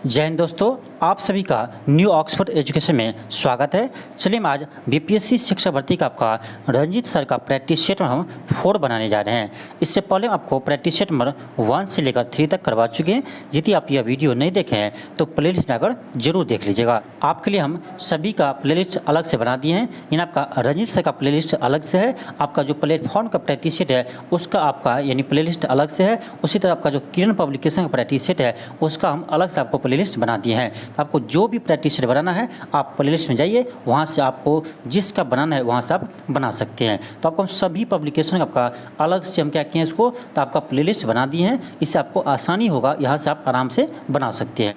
जय हिंद दोस्तों, आप सभी का न्यू ऑक्सफोर्ड एजुकेशन में स्वागत है। चलिए हम आज बीपीएससी शिक्षक भर्ती का आपका रंजीत सर का प्रैक्टिस सेट हम 4 बनाने जा रहे हैं। इससे पहले हम आपको प्रैक्टिस सेट नंबर 1 से लेकर 3 तक करवा चुके हैं। यदि आप यह वीडियो नहीं देखे हैं तो प्लेलिस्ट में आकर जरूर देख लीजिएगा। आपके लिए हम सभी का प्लेलिस्ट अलग से बना दिए हैं। यानी आपका रंजीत सर का प्लेलिस्ट अलग से है, आपका जो प्लेटफॉर्म का प्रैक्टिस सेट है उसका आपका यानी प्लेलिस्ट अलग से है। उसी तरह आपका जो किरण पब्लिकेशन का प्रैक्टिस सेट है उसका हम अलग से आपको प्लेलिस्ट बना दिए हैं। तो आपको जो भी प्रैक्टिस सेट बनाना है आप प्लेलिस्ट में जाइए, वहाँ से आपको जिसका बनाना है वहाँ से आप बना सकते हैं। तो आपको हम सभी पब्लिकेशन का आपका अलग से हम क्या किए हैं इसको, तो आपका प्लेलिस्ट बना दिए हैं। इससे आपको आसानी होगा, यहाँ से आप आराम से बना सकते हैं।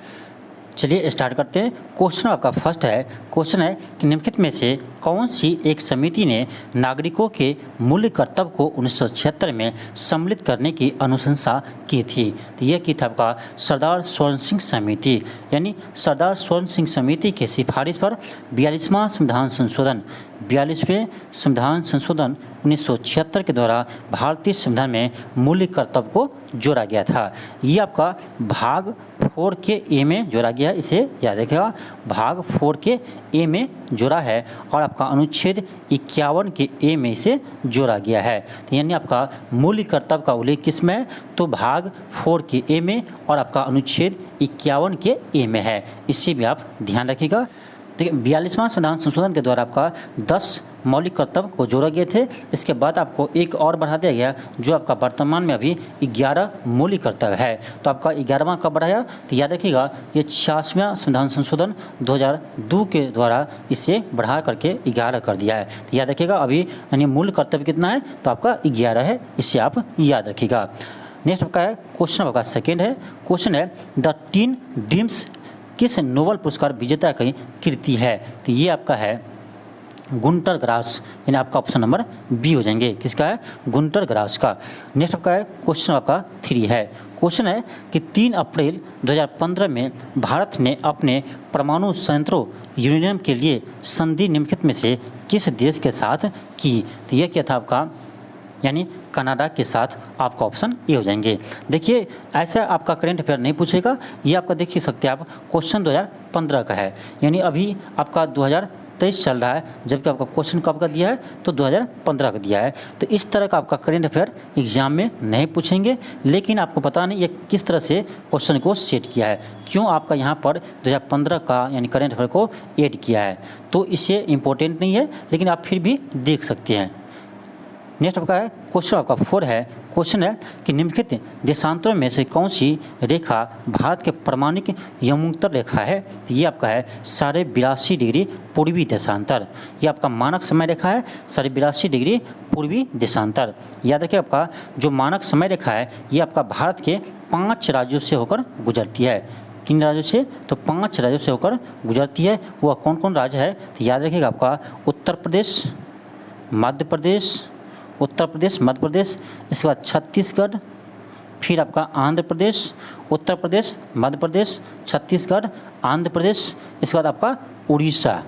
चलिए स्टार्ट करते हैं। क्वेश्चन आपका फर्स्ट है, क्वेश्चन है कि निम्नलिखित में से कौन सी एक समिति ने नागरिकों के मूल्य कर्तव्य को 1976 में सम्मिलित करने की अनुशंसा की थी। तो यह की था आपका सरदार स्वर्ण सिंह समिति। यानी सरदार स्वर्ण सिंह समिति के सिफारिश पर 42वां संविधान संशोधन 42वें संविधान संशोधन 1976 के द्वारा भारतीय संविधान में मूल्य कर्तव्य को जोड़ा गया था। ये आपका भाग 4 के ए में जोड़ा गया है, इसे याद रखिएगा। भाग 4 के ए में जोड़ा है और आपका अनुच्छेद 51 के ए में इसे जोड़ा गया है। तो यानी आपका मूल्य कर्तव्य का उल्लेख किस में है, तो भाग 4 के ए में और आपका अनुच्छेद 51 के ए में है। इससे भी आप ध्यान रखिएगा। देखिए 42वां संविधान संशोधन के द्वारा आपका 10 मौलिक कर्तव्य को जोड़ा गए थे। इसके बाद आपको एक और बढ़ा दिया गया जो आपका वर्तमान में अभी 11 मौलिक कर्तव्य है। तो आपका 11वां कब बढ़ाया, तो याद रखिएगा ये 86वां संविधान संशोधन 2002 के द्वारा इसे बढ़ा करके 11 कर दिया है। तो याद रखिएगा अभी यानी मूल कर्तव्य कितना है, तो आपका 11 है। इसे आप याद रखिएगा। नेक्स्ट आपका है क्वेश्चन आपका सेकेंड है, क्वेश्चन है द टीन ड्रीम्स किस नोबेल पुरस्कार विजेता की कृति है। तो ये आपका है गुंटर ग्रास, यानी आपका ऑप्शन नंबर बी हो जाएंगे। किसका है, गुंटर ग्रास का। नेक्स्ट आपका है क्वेश्चन आपका 3 है, क्वेश्चन है कि 3 अप्रैल 2015 में भारत ने अपने परमाणु संयंत्रों यूरेनियम के लिए संधि निम्नलिखित में से किस देश के साथ की। तो यह क्या था आपका, यानी कनाडा के साथ आपका ऑप्शन ए हो जाएंगे। देखिए ऐसा आपका करंट अफेयर नहीं पूछेगा, ये आपका देख ही सकते हैं आप, क्वेश्चन 2015 का है। यानी अभी आपका 2023 चल रहा है, जबकि आपका क्वेश्चन कब का दिया है, तो 2015 का दिया है। तो इस तरह का आपका करंट अफेयर एग्जाम में नहीं पूछेंगे। लेकिन आपको पता नहीं ये किस तरह से क्वेश्चन को सेट किया है, क्यों आपका यहाँ पर 2015 का यानी करंट अफेयर को ऐड किया है। तो इसे इम्पोर्टेंट नहीं है, लेकिन आप फिर भी देख सकते हैं। नेक्स्ट आपका है क्वेश्चन आपका 4 है, क्वेश्चन है कि निम्नलिखित देशांतरों में से कौन सी रेखा भारत के प्रमाणिक यमुनांतर रेखा है। तो ये आपका है 82.5 डिग्री पूर्वी देशांतर। ये आपका मानक समय रेखा है 82.5 डिग्री पूर्वी देशांतर। याद रखिए आपका जो मानक समय रेखा है ये आपका भारत के 5 राज्यों से होकर गुजरती है। किन राज्यों से, तो 5 राज्यों से होकर गुजरती है। वह कौन कौन राज्य है, तो याद रखिएगा आपका उत्तर प्रदेश, मध्य प्रदेश, उत्तर प्रदेश, मध्य प्रदेश, इसके बाद छत्तीसगढ़, फिर आपका आंध्र प्रदेश, उत्तर प्रदेश, मध्य प्रदेश, छत्तीसगढ़, आंध्र प्रदेश, इसके बाद आपका उड़ीसा।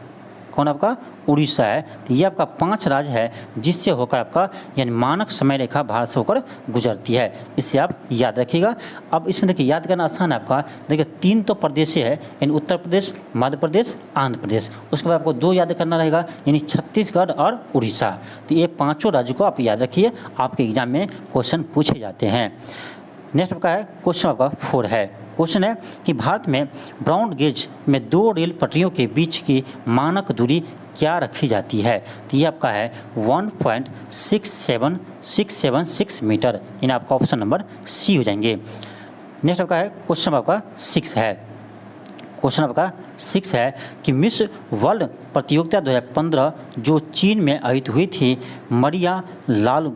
कौन आपका, उड़ीसा है। तो ये आपका 5 राज्य है जिससे होकर आपका यानी मानक समय रेखा भारत से होकर गुजरती है। इससे आप याद रखिएगा। अब इसमें देखिए याद करना आसान है आपका। देखिए 3 तो प्रदेश है, यानी उत्तर प्रदेश, मध्य प्रदेश, आंध्र प्रदेश। उसके बाद आपको 2 याद करना रहेगा, यानी छत्तीसगढ़ और उड़ीसा। तो ये 5 राज्यों को आप याद रखिए, आपके एग्जाम में क्वेश्चन पूछे जाते हैं। नेक्स्ट आपका है क्वेश्चन आपका 4 है, क्वेश्चन है कि भारत में ब्रॉड गेज में 2 रेल पटरियों के बीच की मानक दूरी क्या रखी जाती है। तो ये आपका है 1.67676 मीटर, यानी आपका ऑप्शन नंबर सी हो जाएंगे। नेक्स्ट आपका है क्वेश्चन आपका 6 है, क्वेश्चन आपका 6 है कि मिस वर्ल्ड प्रतियोगिता 2015 जो चीन में आयोजित हुई थी, मरिया लाल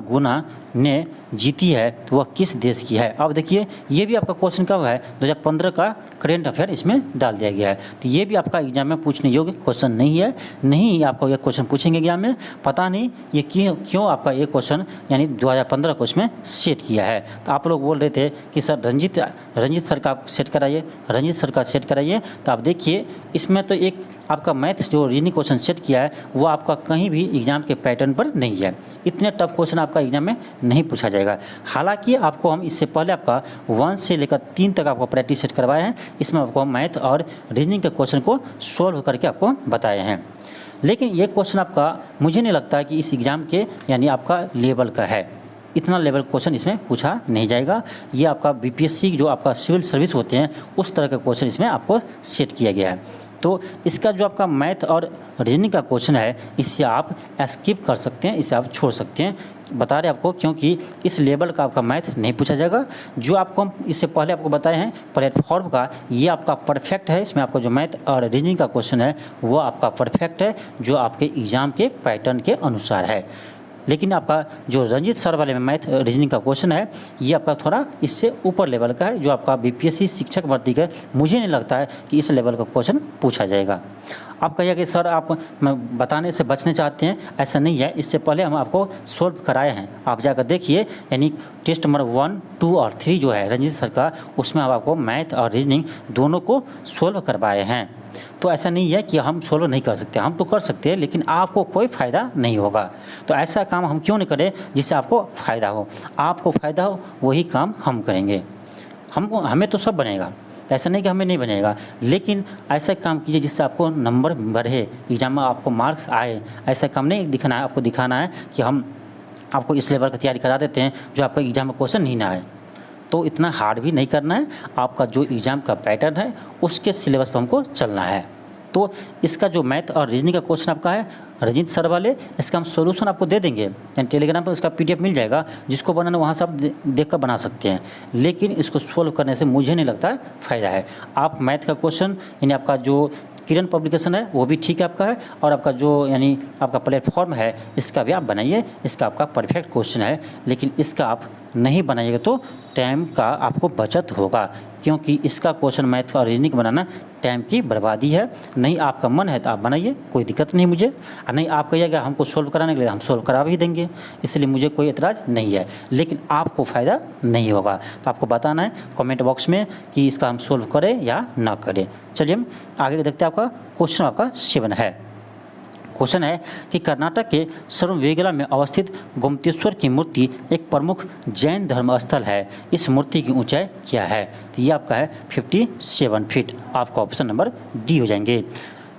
गुना ने जीती है, तो वह किस देश की है। अब देखिए ये भी आपका क्वेश्चन कब है, 2015 का करंट अफेयर इसमें डाल दिया गया है। तो ये भी आपका एग्जाम में पूछने योग्य क्वेश्चन नहीं है, नहीं आपको ये क्वेश्चन पूछेंगे एग्जाम में। पता नहीं ये क्यों आपका ये क्वेश्चन यानी 2015 को इसमें सेट किया है। तो आप लोग बोल रहे थे कि सर रंजीत सर का सेट कराइए, रंजीत सर का सेट कराइए। तो आप देखिए इसमें तो एक आपका मैथ्स जो रीजनिंग क्वेश्चन सेट किया है वो आपका कहीं भी एग्जाम के पैटर्न पर नहीं है। इतने टफ क्वेश्चन आपका एग्जाम में नहीं पूछा जाएगा। जाएगा। हालांकि आपको हम इससे पहले आपका 1 से लेकर 3 तक आपको प्रैक्टिस सेट करवाए हैं। इसमें आपको मैथ और रीजनिंग के क्वेश्चन को सॉल्व करके आपको बताए हैं, लेकिन ये क्वेश्चन आपका मुझे नहीं लगता कि इस एग्ज़ाम के यानी आपका लेवल का है। इतना लेवल क्वेश्चन इसमें पूछा नहीं जाएगा। ये आपका बीपीएससी जो आपका सिविल सर्विस होते हैं उस तरह का क्वेश्चन इसमें आपको सेट किया गया है। तो इसका जो आपका मैथ और रीजनिंग का क्वेश्चन है इससे आप स्किप कर सकते हैं, इसे आप छोड़ सकते हैं। बता रहे आपको क्योंकि इस लेवल का आपका मैथ नहीं पूछा जाएगा। जो आपको हम इससे पहले आपको बताए हैं प्लेटफॉर्म का, ये आपका परफेक्ट है। इसमें आपका जो मैथ और रीजनिंग का क्वेश्चन है वो आपका परफेक्ट है, जो आपके एग्ज़ाम के पैटर्न के अनुसार है। लेकिन आपका जो रंजीत सर वाले में मैथ रीजनिंग का क्वेश्चन है ये आपका थोड़ा इससे ऊपर लेवल का है, जो आपका बीपीएससी शिक्षक भर्ती का मुझे नहीं लगता है कि इस लेवल का क्वेश्चन पूछा जाएगा। आप कहिए कि सर आप मैं बताने से बचने चाहते हैं, ऐसा नहीं है। इससे पहले हम आपको सोल्व कराए हैं, आप जाकर देखिए। यानी टेस्ट नंबर 1, 2 और 3 जो है रंजीत सर का, उसमें हम आपको मैथ और रीजनिंग दोनों को सोल्व करवाए हैं। तो ऐसा नहीं है कि हम सोल्व नहीं कर सकते, हम तो कर सकते हैं, लेकिन आपको कोई फ़ायदा नहीं होगा। तो ऐसा काम हम क्यों नहीं करें जिससे आपको फ़ायदा हो। आपको फ़ायदा हो वही काम हम करेंगे। हमें तो सब बनेगा, ऐसा नहीं कि हमें नहीं बनेगा, लेकिन ऐसा काम कीजिए जिससे आपको नंबर बढ़े, एग्जाम में आपको मार्क्स आए। ऐसा काम नहीं दिखाना है, आपको दिखाना है कि हम आपको इस लेवल की तैयारी करा देते हैं जो आपका एग्जाम में क्वेश्चन नहीं ना आए। तो इतना हार्ड भी नहीं करना है, आपका जो एग्ज़ाम का पैटर्न है उसके सिलेबस पर हमको चलना है। तो इसका जो मैथ और रीजनिंग का क्वेश्चन आपका है रंजीत सर वाले, इसका हम सोल्यूशन आपको दे देंगे। यानी टेलीग्राम पर इसका पीडीएफ मिल जाएगा, जिसको बनाना वहाँ से आप देख कर बना सकते हैं। लेकिन इसको सोल्व करने से मुझे नहीं लगता फ़ायदा है। आप मैथ का क्वेश्चन यानी आपका जो किरण पब्लिकेशन है वो भी ठीक है आपका है, और आपका जो यानी आपका प्लेटफॉर्म है इसका भी आप बनाइए, इसका आपका परफेक्ट क्वेश्चन है। लेकिन इसका आप नहीं बनाइएगा तो टाइम का आपको बचत होगा, क्योंकि इसका क्वेश्चन मैथ और रीजनिंग बनाना टाइम की बर्बादी है। नहीं आपका मन है तो आप बनाइए, कोई दिक्कत नहीं मुझे। और नहीं आप कहिएगा हमको सोल्व कराने के लिए, हम सोल्व करा भी देंगे, इसलिए मुझे कोई एतराज़ नहीं है। लेकिन आपको फ़ायदा नहीं होगा। तो आपको बताना है कमेंट बॉक्स में कि इसका हम सोल्व करें या ना करें। चलिए हम आगे देखते हैं। आपका क्वेश्चन आपका 7 है। क्वेश्चन है कि कर्नाटक के सर्ववेगला में अवस्थित गोमतेश्वर की मूर्ति एक प्रमुख जैन धर्म स्थल है। इस मूर्ति की ऊंचाई क्या है? तो ये आपका है 57 फीट। आपका ऑप्शन नंबर डी हो जाएंगे।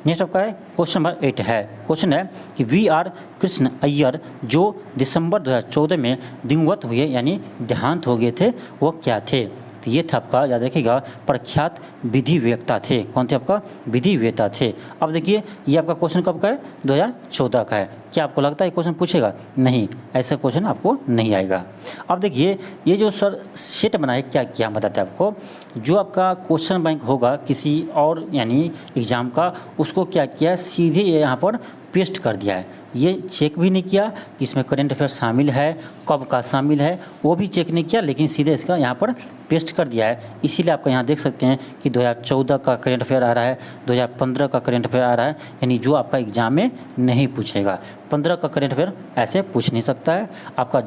नेक्स्ट आपका है क्वेश्चन नंबर 8 है। क्वेश्चन है कि वी.आर. कृष्ण अय्यर जो दिसंबर 2014 में दिवंगत हुए यानी देहांत हो गए थे, वो क्या थे? तो ये था आपका, याद रखिएगा, प्रख्यात विधि वेत्ता थे। कौन थे आपका? विधि वेत्ता थे। अब देखिए ये आपका क्वेश्चन कब का है? 2014 का है। क्या आपको लगता है क्वेश्चन पूछेगा? नहीं, ऐसा क्वेश्चन आपको नहीं आएगा। अब देखिए ये जो सर सेट बनाए क्या क्या बताते हैं आपको, जो आपका क्वेश्चन बैंक होगा किसी और यानी एग्ज़ाम का, उसको क्या किया, सीधे यहाँ पर पेस्ट कर दिया है। ये चेक भी नहीं किया कि इसमें करंट अफेयर शामिल है, कब का शामिल है, वो भी चेक नहीं किया, लेकिन सीधे इसका यहाँ पर पेस्ट कर दिया है। इसीलिए आपका यहाँ देख सकते हैं कि 2014 का करंट अफेयर आ रहा है, 2015 का करंट अफेयर आ रहा है, यानी जो आपका एग्जाम में नहीं पूछेगा। 15 का करंट अफेयर ऐसे पूछ नहीं सकता है। आपका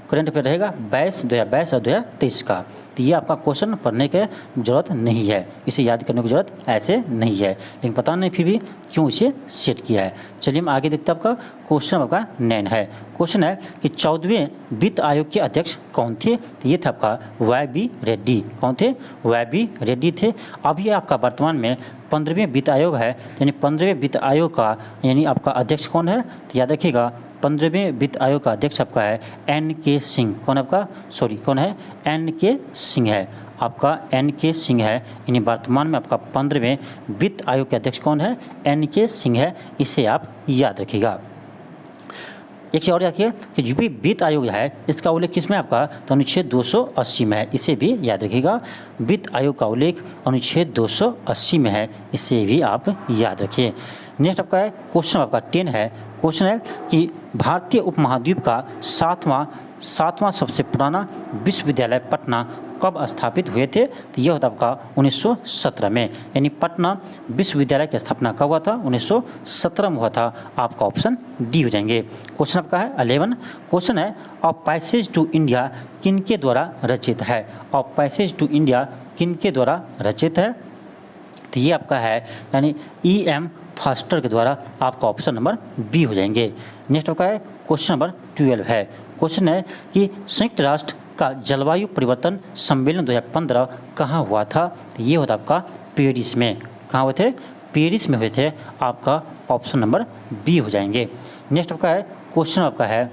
करंट अफेयर रहेगा 2022 और 2023 का। तो ये आपका क्वेश्चन पढ़ने की ज़रूरत नहीं है, इसे याद करने की ज़रूरत ऐसे नहीं है, लेकिन पता नहीं फिर भी क्यों इसे सेट किया है। चलिए हम आगे देखते हैं। आपका क्वेश्चन आपका 9 है। क्वेश्चन है कि 14वें वित्त आयोग के अध्यक्ष कौन थे? तो ये था आपका वाई.बी. रेड्डी। कौन थे? वाई.बी. रेड्डी थे। अभी आपका वर्तमान में 15वें वित्त आयोग है, यानी 15वें वित्त आयोग का यानी आपका अध्यक्ष कौन है? तो याद रखिएगा 15वें वित्त आयोग का अध्यक्ष आपका है एन.के. सिंह। कौन आपका? कौन है? एन.के. सिंह है। आपका एन.के. सिंह है, यानी वर्तमान में आपका 15वें वित्त आयोग के अध्यक्ष कौन है? एन.के. सिंह है। इसे आप याद रखिएगा। एक चीज़ और रखिए कि जो भी वित्त आयोग है इसका उल्लेख किस में आपका? तो अनुच्छेद 280 में है, इसे भी याद रखिएगा। वित्त आयोग का उल्लेख अनुच्छेद 280 में है, इसे भी आप याद रखिए। नेक्स्ट आपका है क्वेश्चन आपका 10 है। क्वेश्चन है कि भारतीय उपमहाद्वीप का सातवां सबसे पुराना विश्वविद्यालय पटना कब स्थापित हुए थे? तो यह होता आपका 1917 में, यानी पटना विश्वविद्यालय की स्थापना कब हुआ था? 1917 में हुआ था। आपका ऑप्शन डी हो जाएंगे। क्वेश्चन आपका है 11। क्वेश्चन है अ पैसेज टू इंडिया किनके द्वारा रचित है? अ पैसेज टू इंडिया किनके द्वारा रचित है? तो ये आपका है यानी E.M. फास्टर के द्वारा आपका ऑप्शन नंबर बी हो जाएंगे। नेक्स्ट आपका है क्वेश्चन नंबर 12 है। क्वेश्चन है कि संयुक्त राष्ट्र का जलवायु परिवर्तन सम्मेलन 2015 कहाँ हुआ था? तो ये होता आपका पेरिस में। कहाँ हुए थे? पेरिस में हुए थे। आपका ऑप्शन नंबर बी हो जाएंगे। नेक्स्ट आपका है क्वेश्चन आपका है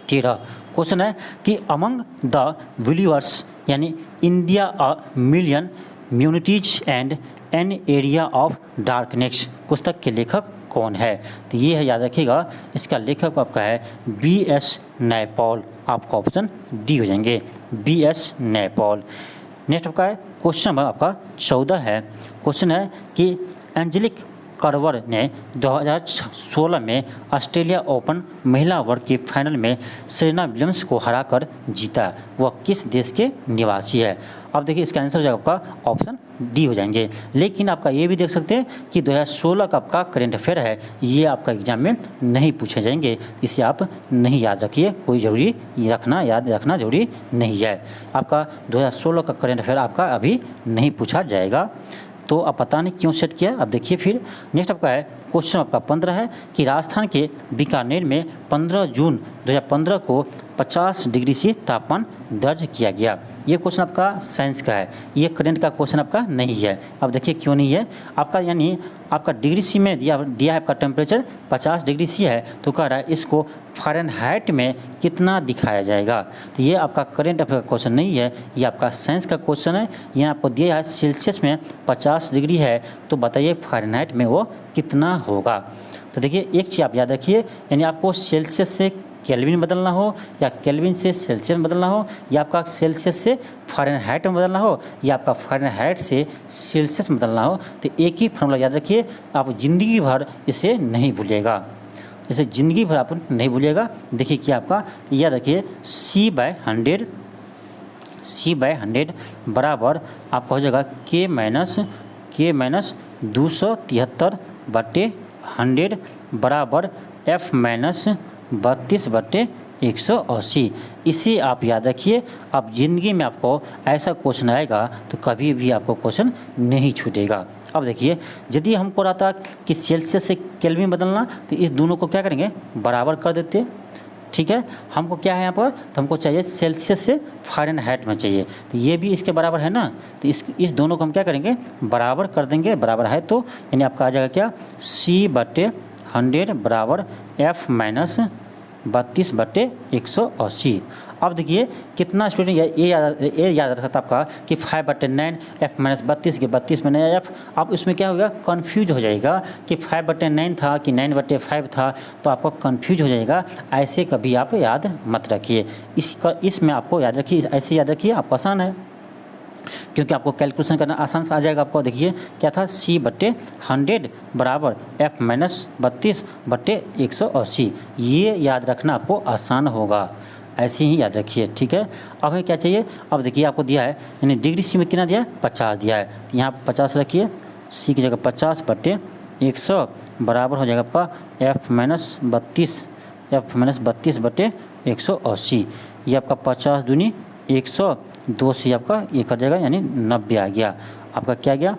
13। क्वेश्चन है कि अमंग द विलियर्स यानी India a million mutinies and an area of darkness पुस्तक के लेखक कौन है? तो ये है, याद रखिएगा, इसका लेखक आपका है B.S. नैपॉल। आपका ऑप्शन डी हो जाएंगे, B.S. नैपॉल। नेक्स्ट आपका है क्वेश्चन नंबर आपका 14 है। क्वेश्चन है कि एंजेलिक कर्बर ने 2016 में ऑस्ट्रेलिया ओपन महिला वर्ग के फाइनल में सेरेना विलियम्स को हराकर जीता। वह किस देश के निवासी है? अब देखिए इसका आंसर हो जाएगा आपका ऑप्शन डी हो जाएंगे। लेकिन आपका ये भी देख सकते हैं कि 2016 का आपका करेंट अफेयर है, ये आपका एग्जाम में नहीं पूछे जाएंगे, इसे आप नहीं याद रखिए, कोई ज़रूरी याद रखना ज़रूरी नहीं है। आपका 2016 का करेंट अफेयर आपका अभी नहीं पूछा जाएगा, तो अब पता नहीं क्यों सेट किया। अब देखिए फिर नेक्स्ट आपका है क्वेश्चन आपका 15 है कि राजस्थान के बीकानेर में 15 जून 2015 को 50 डिग्री से तापमान दर्ज किया गया। ये क्वेश्चन आपका साइंस का है, ये करंट का क्वेश्चन आपका नहीं है। अब देखिए क्यों नहीं है आपका, यानी आपका डिग्री सी में दिया है आपका टेम्परेचर 50 डिग्री सी है, तो कह रहा है इसको फ़ारेनहाइट में कितना दिखाया जाएगा। तो ये आपका करंट अफेयर का क्वेश्चन नहीं है, ये आपका साइंस का क्वेश्चन है। यहाँ आपको दिया है सेल्सियस में 50 डिग्री है, तो बताइए फ़ारेनहाइट में वो कितना होगा। तो देखिए एक चीज़ आप याद रखिए, यानी आपको सेल्सियस से केल्विन बदलना हो या केल्विन से सेल्सियस बदलना हो, या आपका सेल्सियस से फ़ारेनहाइट में बदलना हो, या आपका फ़ारेनहाइट से सेल्सियस में बदलना हो, तो एक ही फार्मूला याद रखिए, आप ज़िंदगी भर इसे नहीं भूलिएगा, इसे ज़िंदगी भर आप नहीं भूलिएगा। देखिए क्या आपका याद रखिए C/100 बराबर आपका हो जाएगा K माइनस 273/100 बराबर F माइनस 32/180। इसे आप याद रखिए। अब ज़िंदगी में आपको ऐसा क्वेश्चन आएगा तो कभी भी आपको क्वेश्चन नहीं छूटेगा। अब देखिए यदि हमको रहता कि सेल्सियस से केल्विन बदलना, तो इस दोनों को क्या करेंगे, बराबर कर देते। ठीक है, हमको क्या है यहाँ पर, तो हमको चाहिए सेल्सियस से फ़ारेनहाइट में चाहिए, तो ये भी इसके बराबर है ना, तो इस दोनों को हम क्या करेंगे, बराबर कर देंगे। बराबर है तो यानी आपका आ जाएगा क्या, C/100 बराबर F माइनस 32/180। अब देखिए कितना स्टूडेंट ये याद रखा था आपका कि 5/9 F माइनस 32 के 32 में नया F। अब इसमें क्या होगा, कन्फ्यूज हो जाएगा कि 5/9 था कि 9/5 था, तो आपको कन्फ्यूज हो जाएगा। ऐसे कभी आप याद मत रखिए, इसमें आपको याद रखिए, ऐसे याद रखिए, आपको आसान है क्योंकि आपको कैलकुलेशन करना आसान से आ जाएगा। आपको देखिए क्या था, C/100 बराबर F माइनस 32/180। ये याद रखना आपको आसान होगा, ऐसे ही याद रखिए। ठीक है, अब हमें क्या चाहिए, अब देखिए आपको दिया है यानी डिग्री सी में कितना दिया है, 50 दिया है, यहाँ 50 रखिए, C की जगह 50/100 बराबर हो जाएगा आपका F माइनस 32/180। ये आपका 50 दूनी 100, 2 से आपका ये कर जाएगा यानी 90 आ गया। आपका क्या गया,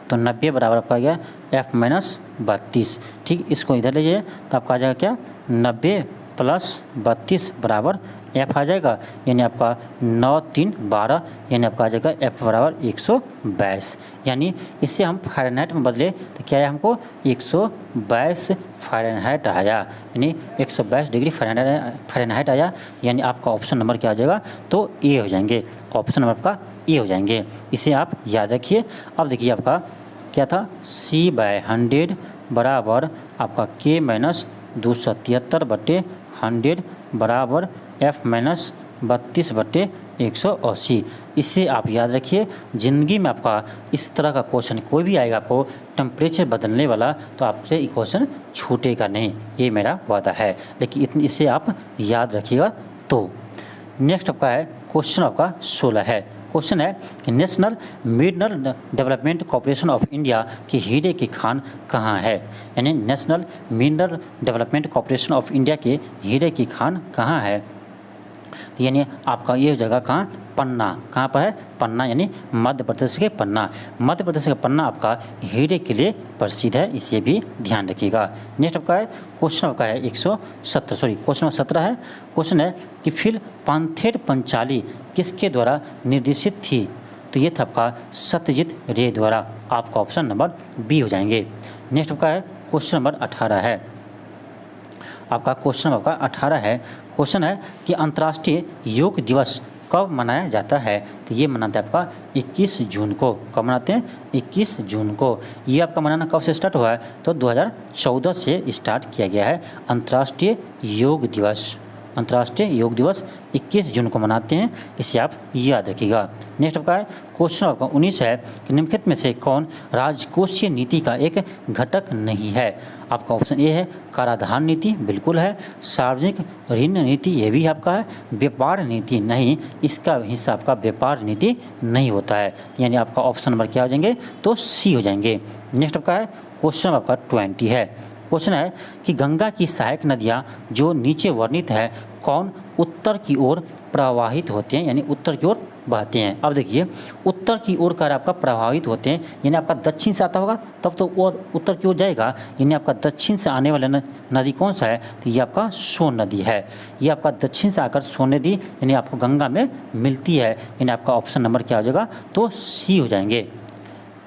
तो 90 बराबर आपका आ गया F माइनस 32। ठीक, इसको इधर ले जाइए तो आपका आ जाएगा क्या, 90 प्लस 32 बराबर F आ जाएगा, यानी आपका 9 3 12, यानी आपका आ जाएगा F बराबर 122। यानी इससे हम फ़ारेनहाइट में बदले तो क्या है, हमको 122 फ़ारेनहाइट आया, यानी 122 डिग्री फ़ारेनहाइट आया। यानी आपका ऑप्शन नंबर क्या आ जाएगा, तो ए हो जाएंगे, ऑप्शन नंबर आपका ए हो जाएंगे। इसे आप याद रखिए। अब देखिए आपका क्या था, C/100 बराबर आपका K माइनस 273/100 बराबर F माइनस 32/180। इससे आप याद रखिए, ज़िंदगी में आपका इस तरह का क्वेश्चन कोई भी आएगा आपको टेम्परेचर बदलने वाला, तो आपसे ये क्वेश्चन छूटेगा नहीं, ये मेरा वादा है। लेकिन इसे आप याद रखिएगा। तो नेक्स्ट आपका है क्वेश्चन आपका 16 है। क्वेश्चन है कि national mineral development corporation of India की हीरे की खान कहाँ है। यानी national mineral development corporation of India के हीरे की खान कहाँ है। तो यानी आपका ये जगह कहाँ, पन्ना, कहाँ पर है, पन्ना, यानी मध्य प्रदेश के पन्ना। मध्य प्रदेश का पन्ना आपका हीरे के लिए प्रसिद्ध है, इसे भी ध्यान रखिएगा। नेक्स्ट आपका है क्वेश्चन आपका है 170, सॉरी क्वेश्चन 17 है। क्वेश्चन है कि फिल्म पांथेर पंचाली किसके द्वारा निर्देशित थी? तो ये था आपका सत्यजीत रे द्वारा। आपका ऑप्शन नंबर बी हो जाएंगे। नेक्स्ट आपका है क्वेश्चन नंबर 18 है। आपका क्वेश्चन आपका 18 है। क्वेश्चन है कि अंतर्राष्ट्रीय योग दिवस कब मनाया जाता है? तो ये मनाते हैं आपका 21 जून को। कब मनाते हैं? 21 जून को। ये आपका मनाना कब से स्टार्ट हुआ है? तो 2014 से स्टार्ट किया गया है अंतर्राष्ट्रीय योग दिवस। अंतर्राष्ट्रीय योग दिवस 21 जून को मनाते हैं, इसे आप याद रखिएगा। नेक्स्ट आपका है क्वेश्चन आपका 19 है कि निम्नलिखित में से कौन राजकोषीय नीति का एक घटक नहीं है? आपका ऑप्शन ए है कराधान नीति, बिल्कुल है। सार्वजनिक ऋण नीति, ये भी आपका है। व्यापार नीति नहीं, इसका हिस्सा आपका व्यापार नीति नहीं होता है, यानी आपका ऑप्शन नंबर क्या हो जाएंगे? तो सी हो जाएंगे। नेक्स्ट आपका है क्वेश्चन आपका 20 है। क्वेश्चन है कि गंगा की सहायक नदियाँ जो नीचे वर्णित है कौन उत्तर की ओर प्रवाहित होते हैं, यानी उत्तर की ओर बहते हैं? अब देखिए उत्तर की ओर का आपका प्रभावित होते हैं, यानी आपका दक्षिण से आता होगा तब तो और उत्तर की ओर जाएगा, यानी आपका दक्षिण से आने वाला नदी कौन सा है? तो ये आपका सोन नदी है। ये आपका दक्षिण से आकर सोन नदी यानी आपको गंगा में मिलती है, यानी आपका ऑप्शन नंबर क्या हो जाएगा? तो सी हो जाएंगे।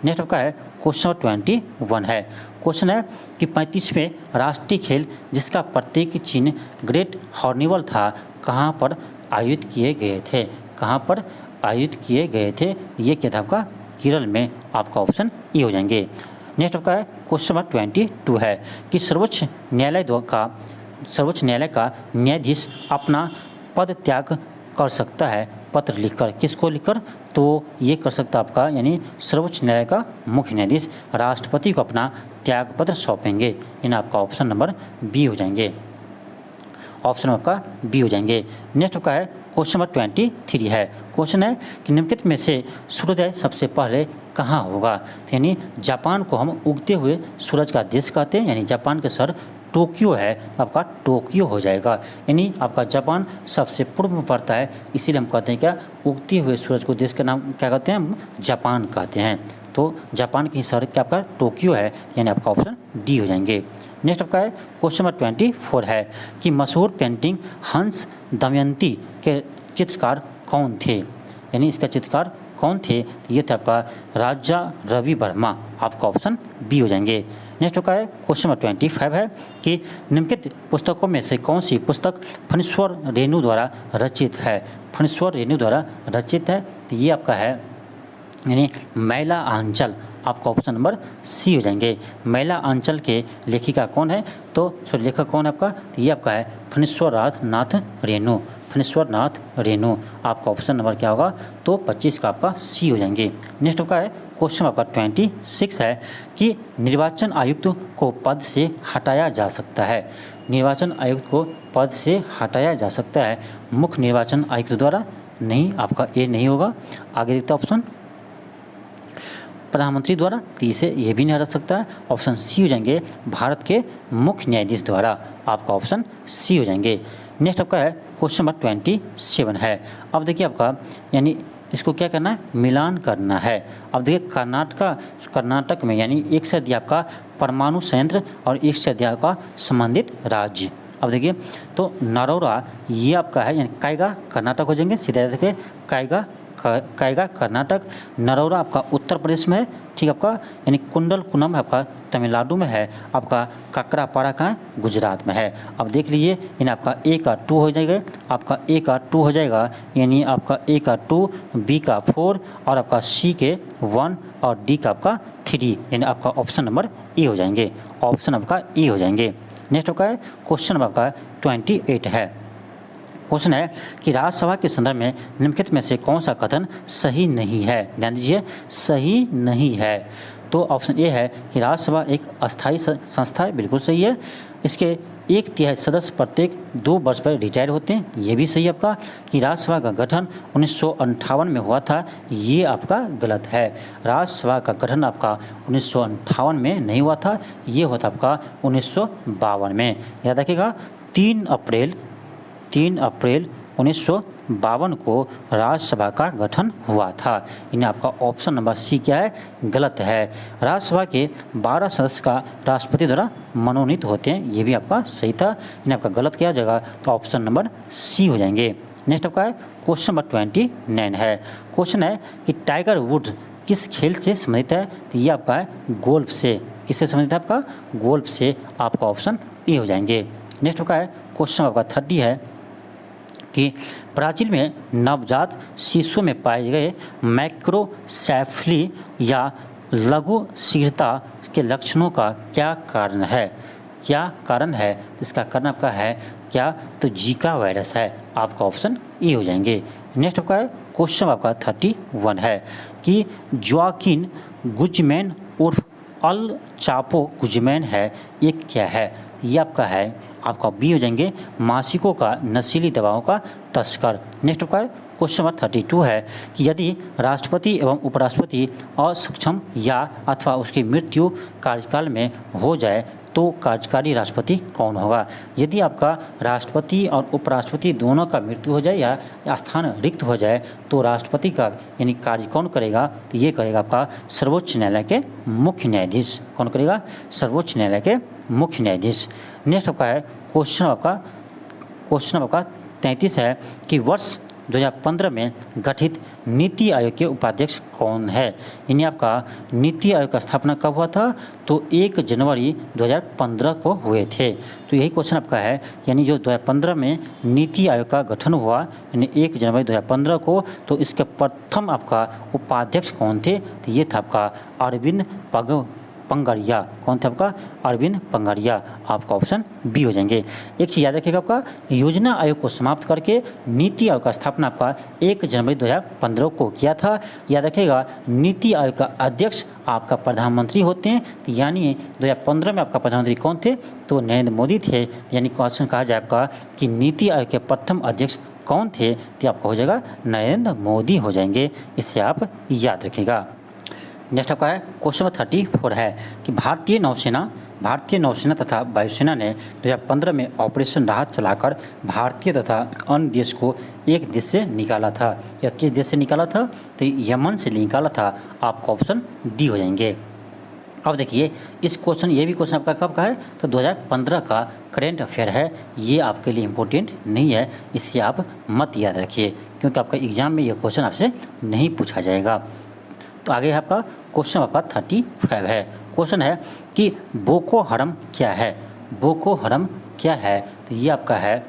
नेक्स्ट आपका है क्वेश्चन 21 है। क्वेश्चन है कि 35वें राष्ट्रीय खेल जिसका प्रतीक चिन्ह ग्रेट हॉर्निवल था कहाँ पर आयोजित किए गए थे? कहाँ पर आयोजित किए गए थे? ये क्या था आपका? केरल में। आपका ऑप्शन ए हो जाएंगे। नेक्स्ट आपका है क्वेश्चन नंबर 22 है कि सर्वोच्च न्यायालय का न्यायाधीश अपना पद त्याग कर सकता है पत्र लिखकर। किसको लिखकर? तो ये कर सकता आपका यानी सर्वोच्च न्यायालय का मुख्य न्यायाधीश राष्ट्रपति को अपना त्याग पत्र सौंपेंगे, यानी आपका ऑप्शन नंबर बी हो जाएंगे। ऑप्शन आपका बी हो जाएंगे। नेक्स्ट आपका है क्वेश्चन नंबर 23 है। क्वेश्चन है कि निम्नलिखित में से सूर्योदय सबसे पहले कहाँ होगा? तो यानी जापान को हम उगते हुए सूरज का देश कहते हैं, यानी जापान के शहर टोक्यो है, तो आपका टोक्यो हो जाएगा। यानी आपका जापान सबसे पूर्व में पड़ता है, इसीलिए हम कहते हैं क्या? उगते हुए सूरज को देश का नाम क्या कहते हैं? हम जापान कहते हैं। तो जापान की शहर क्या आपका टोक्यो है, यानी आपका ऑप्शन डी हो जाएंगे। नेक्स्ट आपका है क्वेश्चन नंबर 24 है कि मशहूर पेंटिंग हंस दमयंती के चित्रकार कौन थे? यानी इसका चित्रकार कौन थे? तो ये थे आपका राजा रवि वर्मा। आपका ऑप्शन बी हो जाएंगे। नेक्स्ट का है क्वेश्चन नंबर 25 है कि निम्नलिखित पुस्तकों में से कौन सी पुस्तक फणीश्वर रेणु द्वारा रचित है? फणीश्वर रेणु द्वारा रचित है, तो ये आपका है यानी मैला आंचल। आपका ऑप्शन नंबर सी हो जाएंगे। मैला आंचल के लेखिका कौन है? तो लेखक कौन है आपका? तो ये आपका है फणीश्वर नाथ रेणु। फणीश्वर नाथ रेणु। आपका ऑप्शन नंबर क्या होगा? तो 25 का आपका सी हो जाएंगे। नेक्स्ट आपका है क्वेश्चन आपका 26 है कि निर्वाचन आयुक्त को पद से हटाया जा सकता है। निर्वाचन आयुक्त को पद से हटाया जा सकता है मुख्य निर्वाचन आयुक्त द्वारा? नहीं, आपका ए नहीं होगा। आगे देखते ऑप्शन प्रधानमंत्री द्वारा, तो इसे ये भी नहीं हटा सकता है। ऑप्शन सी हो जाएंगे भारत के मुख्य न्यायाधीश द्वारा। आपका ऑप्शन सी हो जाएंगे। नेक्स्ट आपका है क्वेश्चन नंबर 27 है। अब देखिए आपका यानी इसको क्या करना है? मिलान करना है। अब देखिए कर्नाटक में यानी एक से दिया आपका परमाणु संयंत्र और एक से दिया आपका संबंधित राज्य। अब देखिए तो नरोरा ये आपका है यानी कायगा कर्नाटक हो जाएंगे। सीधा देखिए कायगा कर्नाटक, नरोरा आपका उत्तर प्रदेश में है, ठीक आपका यानी कुंडलकुनम आपका तमिलनाडु में है, आपका काकरापाड़ा का गुजरात में है। अब देख लीजिए यानी आपका ए का 2 हो जाएगा, आपका ए का 2 हो जाएगा, यानी आपका ए का 2, बी का 4 और आपका सी के 1 और डी का आपका 3, यानी आपका ऑप्शन नंबर ए हो जाएंगे। ऑप्शन आपका ए हो जाएंगे। नेक्स्ट आपका है क्वेश्चन नंबर आपका 28 है। क्वेश्चन है कि राज्यसभा के संदर्भ में निम्नलिखित में से कौन सा कथन सही नहीं है? ध्यान दीजिए, सही नहीं है। तो ऑप्शन ए है कि राज्यसभा एक अस्थायी संस्था है, बिल्कुल सही है। इसके 1/3 सदस्य प्रत्येक 2 वर्ष पर रिटायर होते हैं, ये भी सही है आपका। कि राज्यसभा का गठन 1958 में हुआ था, ये आपका गलत है। राज्यसभा का गठन आपका 1958 में नहीं हुआ था, ये हुआ था आपका 1952 में। याद रखिएगा 3 अप्रैल 1952 को राज्यसभा का गठन हुआ था। इन्हें आपका ऑप्शन नंबर सी क्या है, गलत है। राज्यसभा के 12 सदस्य का राष्ट्रपति द्वारा मनोनीत होते हैं, ये भी आपका सही था। इन्हें आपका गलत किया जाएगा तो ऑप्शन नंबर सी हो जाएंगे। नेक्स्ट आपका है क्वेश्चन नंबर 29 है। क्वेश्चन है कि टाइगर वुड्स किस खेल से संबंधित है, तो ये आपका है गोल्फ से। किससे संबंधित है आपका, गोल्फ से। आपका ऑप्शन ए हो जाएंगे। नेक्स्ट आपका है क्वेश्चन आपका 30 है कि ब्राज़ील में नवजात शिशु में पाए गए मैक्रोसेफली या लघु शीघ्रता के लक्षणों का क्या कारण है। क्या कारण है, इसका कारण आपका है क्या, तो जीका वायरस है। आपका ऑप्शन ए हो जाएंगे। नेक्स्ट आपका है क्वेश्चन आपका 31 है कि जोआकिन गुजमैन उर्फ अल चापो गुजमैन है, ये क्या है। ये आपका है, आपका बी हो जाएंगे, मासिकों का नशीली दवाओं का तस्कर। नेक्स्ट आपका है क्वेश्चन नंबर 32 है कि यदि राष्ट्रपति एवं उपराष्ट्रपति असक्षम या अथवा उसकी मृत्यु कार्यकाल में हो जाए तो कार्यकारी राष्ट्रपति कौन होगा। यदि आपका राष्ट्रपति और उपराष्ट्रपति दोनों का मृत्यु हो जाए या स्थान रिक्त हो जाए तो राष्ट्रपति का यानी कार्य कौन करेगा, तो ये करेगा आपका सर्वोच्च न्यायालय के मुख्य न्यायाधीश। कौन करेगा, सर्वोच्च न्यायालय के मुख्य न्यायाधीश। नेक्स्ट आपका है क्वेश्चन आपका 33 है कि वर्ष 2015 में गठित नीति आयोग के उपाध्यक्ष कौन है। इन्हें आपका नीति आयोग का स्थापना कब हुआ था, तो 1 जनवरी 2015 को हुए थे। तो यही क्वेश्चन आपका है, यानी जो 2015 में नीति आयोग का गठन हुआ यानी 1 जनवरी 2015 को, तो इसके प्रथम आपका उपाध्यक्ष कौन थे, तो ये था आपका अरविंद पंगड़िया। कौन थे आपका, अरविंद पंगड़िया। आपका ऑप्शन बी हो जाएंगे। एक चीज़ याद रखिएगा, आपका योजना आयोग को समाप्त करके नीति आयोग का स्थापना आपका 1 जनवरी 2015 को किया था। याद रखिएगा नीति आयोग का अध्यक्ष आपका प्रधानमंत्री होते हैं, तो यानी 2015 में आपका प्रधानमंत्री कौन थे, तो नरेंद्र मोदी थे। यानी क्वेश्चन कहा जाए आपका कि नीति आयोग के प्रथम अध्यक्ष कौन थे, तो आपका हो जाएगा नरेंद्र मोदी हो जाएंगे। इससे आप याद रखिएगा। नेक्स्ट आपका है क्वेश्चन नंबर 34 है कि भारतीय नौसेना तथा वायुसेना ने 2015 में ऑपरेशन राहत चलाकर भारतीय तथा अन्य देश को एक देश से निकाला था। या किस देश से निकाला था, तो यमन से निकाला था। आपका ऑप्शन डी हो जाएंगे। अब देखिए ये भी क्वेश्चन आपका कब का है, तो 2015 का करेंट अफेयर है। ये आपके लिए इम्पोर्टेंट नहीं है, इससे आप मत याद रखिए, क्योंकि आपका एग्जाम में ये क्वेश्चन आपसे नहीं पूछा जाएगा। तो आगे है आपका क्वेश्चन आपका 35 है। क्वेश्चन है कि बोको हरम क्या है। बोको हरम क्या है, तो ये आपका है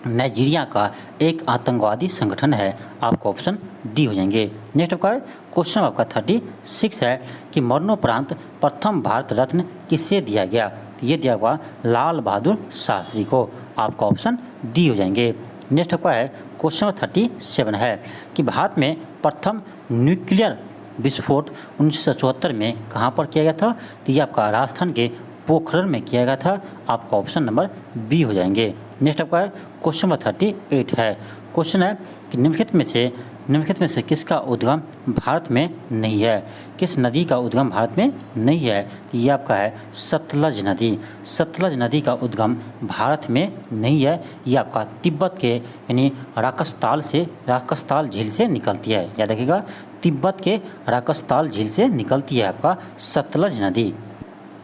नाइजीरिया का एक आतंकवादी संगठन है। आपका ऑप्शन डी हो जाएंगे। नेक्स्ट आपका है क्वेश्चन आपका 36 है कि मरणोपरांत प्रथम भारत रत्न किसे दिया गया। ये दिया हुआ लाल बहादुर शास्त्री को। आपका ऑप्शन डी हो जाएंगे। नेक्स्ट आपका है क्वेश्चन 37 है कि भारत में प्रथम न्यूक्लियर विस्फोट 1974 में कहाँ पर किया गया था, तो ये आपका राजस्थान के पोखरण में किया गया था। आपका ऑप्शन नंबर बी हो जाएंगे। नेक्स्ट आपका है क्वेश्चन नंबर 38 है। क्वेश्चन है कि निम्नलिखित में से किसका उद्गम भारत में नहीं है। किस नदी का उद्गम भारत में नहीं है, तो ये आपका है सतलज नदी। सतलज नदी का उद्गम भारत में नहीं है। ये आपका तिब्बत के यानी राकसताल झील से निकलती है। याद रखिएगा तिब्बत के राकसताल झील से निकलती है आपका सतलज नदी।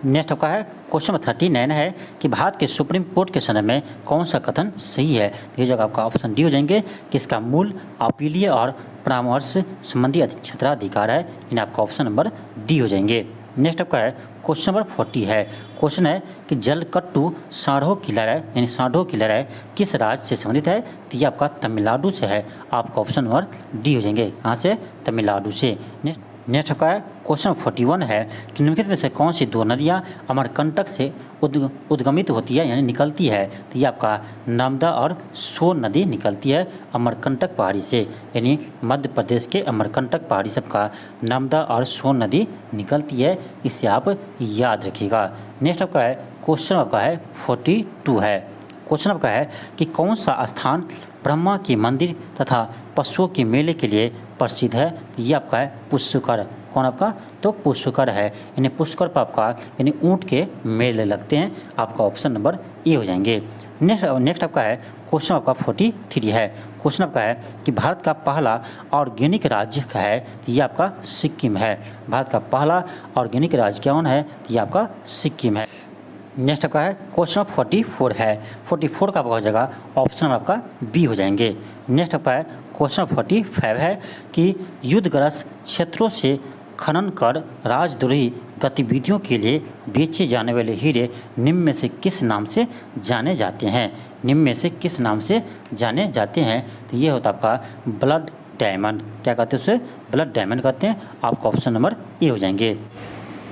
नेक्स्ट आपका है क्वेश्चन नंबर 39 है कि भारत के सुप्रीम कोर्ट के संदर्भ में कौन सा कथन सही है। तो ये जगह आपका ऑप्शन डी हो जाएंगे कि इसका मूल अपीलीय और परामर्श संबंधी क्षेत्राधिकार है। इन्हें आपका ऑप्शन नंबर डी हो जाएंगे। नेक्स्ट आपका है क्वेश्चन नंबर 40 है। क्वेश्चन है कि जलकट्टू सांढों की लड़ाई किस राज्य से संबंधित है, तो ये आपका तमिलनाडु से है। आपका ऑप्शन नंबर डी हो जाएंगे। कहाँ से, तमिलनाडु से। नेक्स्ट आपका है क्वेश्चन 41 है कि निम्नलिखित में से कौन सी दो नदियाँ अमरकंटक से उद्गमित होती है यानी निकलती है, तो ये आपका नर्मदा और सोन नदी निकलती है अमरकंटक पहाड़ी से। यानी मध्य प्रदेश के अमरकंटक पहाड़ी से आपका नर्मदा और सोन नदी निकलती है। इससे आप याद रखिएगा। नेक्स्ट आपका है क्वेश्चन आपका है 42 है। क्वेश्चन आपका है कि कौन सा स्थान ब्रह्मा के मंदिर तथा पशुओं के मेले के लिए प्रसिद्ध है? तो ये आपका है पुष्कर। कौन आपका? तो पुष्कर है। यानी पुष्कर पर आपका यानी ऊँट के मेले लगते हैं। आपका ऑप्शन नंबर ए हो जाएंगे। नेक्स्ट आपका है क्वेश्चन आपका 43 है। क्वेश्चन आपका है कि भारत का पहला ऑर्गेनिक राज्य है? तो ये आपका सिक्किम है। भारत का पहला ऑर्गेनिक राज्य कौन है? तो ये आपका सिक्किम है। नेक्स्ट आपका है क्वेश्चन 44 है। 44 का आपका हो जाएगा ऑप्शन आपका बी हो जाएंगे। नेक्स्ट आपका है क्वेश्चन 45 है कि युद्धग्रस्त क्षेत्रों से खनन कर राजद्रोही गतिविधियों के लिए बेचे जाने वाले हीरे निम्न में से किस नाम से जाने जाते हैं? निम्न में से किस नाम से जाने जाते हैं? तो ये होता है आपका ब्लड डायमंड। क्या कहते हैं उसे? ब्लड डायमंड कहते हैं। आपका ऑप्शन नंबर ए हो जाएंगे।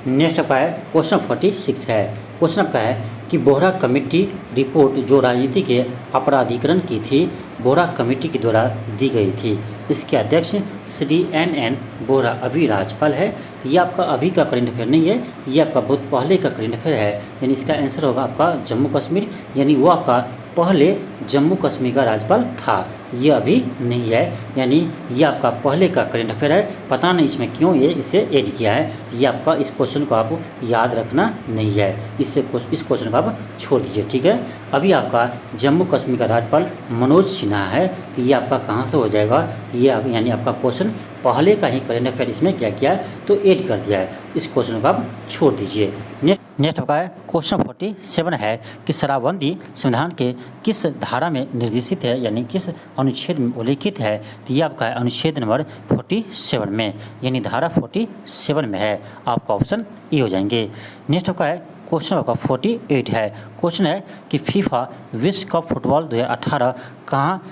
नेक्स्ट आपका है क्वेश्चन 46 है। क्वेश्चन आपका है कि बोहरा कमेटी रिपोर्ट जो राजनीति के अपराधीकरण की थी, बोहरा कमेटी के द्वारा दी गई थी। इसके अध्यक्ष श्री NN बोहरा अभी राज्यपाल है। ये आपका अभी का करंट अफेयर नहीं है, ये आपका बहुत पहले का करंट अफेयर है। यानी इसका आंसर होगा आपका जम्मू कश्मीर। यानी वो आपका पहले जम्मू कश्मीर का राज्यपाल था, ये अभी नहीं है। यानी ये आपका पहले का करंट अफेयर है। पता नहीं इसमें क्यों ये इसे ऐड किया है। ये आपका इस क्वेश्चन को आप याद रखना नहीं है, इस क्वेश्चन को आप छोड़ दीजिए, ठीक है। अभी आपका जम्मू कश्मीर का राज्यपाल मनोज सिन्हा है। तो ये आपका कहाँ से हो जाएगा? तो ये यानी आपका क्वेश्चन पहले का ही करंट अफेयर इसमें क्या किया है? तो ऐड कर दिया है। इस क्वेश्चन को आप छोड़ दीजिए। नेक्स्ट आपका है क्वेश्चन 47 है कि शराबबंदी संविधान के किस धारा में निर्देशित है? यानी किस अनुच्छेद में उल्लिखित है? तो ये आपका है अनुच्छेद नंबर 47 में, यानी धारा 47 में है। आपका ऑप्शन ए हो जाएंगे। नेक्स्ट आपका है क्वेश्चन आपका 48 है। क्वेश्चन है कि फीफा विश्व कप फुटबॉल 2018 कहाँ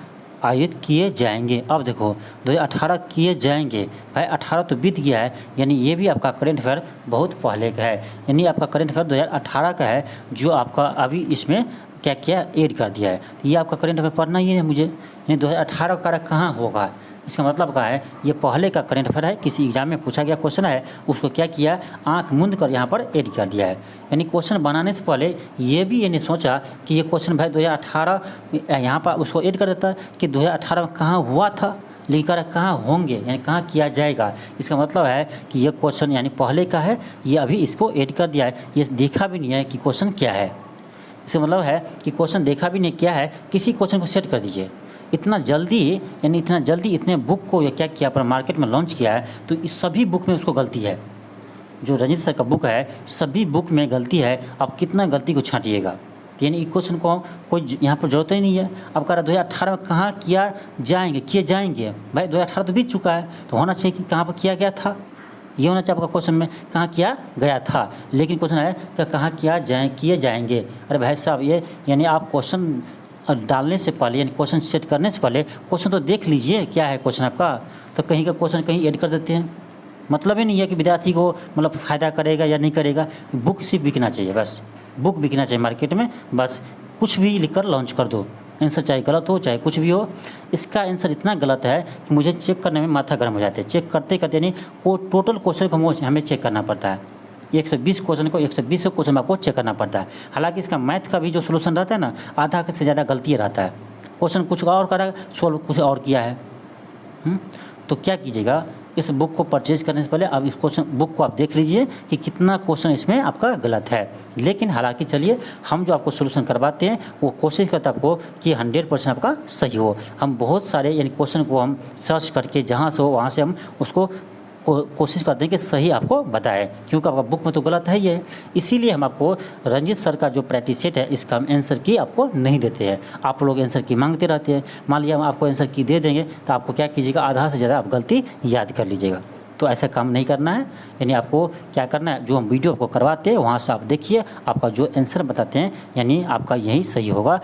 आयोजित किए जाएंगे? अब देखो 2018 किए जाएंगे, भाई 18 तो बीत गया है। यानी ये भी आपका करंट अफेयर बहुत पहले का है। यानी आपका करंट अफेयर 2018 का है, जो आपका अभी इसमें क्या किया? ऐड कर दिया है। ये आपका करंट अफेयर पढ़ना ही है मुझे। यानी 2018 का कहाँ होगा? इसका मतलब क्या है? ये पहले का करंट अफेयर है, किसी एग्जाम में पूछा गया क्वेश्चन है, उसको क्या किया? आंख मूंद कर यहाँ पर ऐड कर दिया है। यानी क्वेश्चन बनाने से पहले ये भी ये सोचा कि ये क्वेश्चन भाई 2018 यहाँ पर उसको ऐड कर देता कि 2018 में कहाँ हुआ था, लेकर कहाँ होंगे, यानी कहाँ किया जाएगा। इसका मतलब है कि ये क्वेश्चन यानी पहले का है, ये अभी इसको ऐड कर दिया है। ये देखा भी नहीं है कि क्वेश्चन क्या है। इसका मतलब है कि क्वेश्चन देखा भी नहीं क्या है, किसी क्वेश्चन को सेट कर दीजिए। इतना जल्दी यानी इतना जल्दी इतने बुक को क्या किया पर मार्केट में लॉन्च किया है, तो इस सभी बुक में उसको गलती है। जो रंजीत सर का बुक है, सभी बुक में गलती है। आप कितना गलती को छांटिएगा? यानी क्वेश्चन को कोई यहाँ पर जरूरत ही नहीं है। अब कह रहा 2018 में कहाँ किए जाएंगे। भाई 2018 तो बीत चुका है, तो होना चाहिए कि कहाँ पर किया गया था। ये होना चाहिए आपका क्वेश्चन में, कहाँ किया गया था। लेकिन क्वेश्चन है कि कहाँ किए जाएंगे। अरे भाई साहब, ये यानी आप क्वेश्चन डालने से पहले यानी क्वेश्चन सेट करने से पहले क्वेश्चन तो देख लीजिए क्या है क्वेश्चन आपका। तो कहीं का क्वेश्चन कहीं ऐड कर देते हैं। मतलब ही नहीं है कि विद्यार्थी को मतलब फ़ायदा करेगा या नहीं करेगा। बुक सिर्फ बिकना चाहिए, बस बुक बिकना चाहिए मार्केट में। बस कुछ भी लिखकर लॉन्च कर दो, आंसर चाहे गलत हो चाहे कुछ भी हो। इसका आंसर इतना गलत है कि मुझे चेक करने में माथा गर्म हो जाता है। चेक करते करते नहीं वो टोटल क्वेश्चन को हमें चेक करना पड़ता है। 120 क्वेश्चन को 120 क्वेश्चन आपको चेक करना पड़ता है। हालांकि इसका मैथ का भी जो सोल्यूशन रहता है ना, आधा से ज़्यादा गलती रहता है। क्वेश्चन कुछ और करा, सोल्व कुछ और किया है। तो क्या कीजिएगा, इस बुक को परचेज करने से पहले आप इस क्वेश्चन बुक को आप देख लीजिए कि कितना क्वेश्चन इसमें आपका गलत है। लेकिन हालांकि चलिए, हम जो आपको सोल्यूशन करवाते हैं वो कोशिश करते हैं आपको कि 100% आपका सही हो। हम बहुत सारे यानी क्वेश्चन को हम सर्च करके जहाँ से हो वहाँ से हम उसको कोशिश करते हैं कि सही आपको बताएं, क्योंकि आपका बुक में तो गलत है ही है। इसीलिए हम आपको रंजीत सर का जो प्रैक्टिस सेट है इसका हम आंसर की आपको नहीं देते हैं। आप लोग आंसर की मांगते रहते हैं। मान लिया हम आपको आंसर की दे देंगे तो आपको क्या कीजिएगा, आधा से ज़्यादा आप गलती याद कर लीजिएगा। तो ऐसा काम नहीं करना है। यानी आपको क्या करना है, जो हम वीडियो आपको करवाते हैं वहाँ से आप देखिए, आपका जो आंसर बताते हैं यानी आपका यही सही होगा।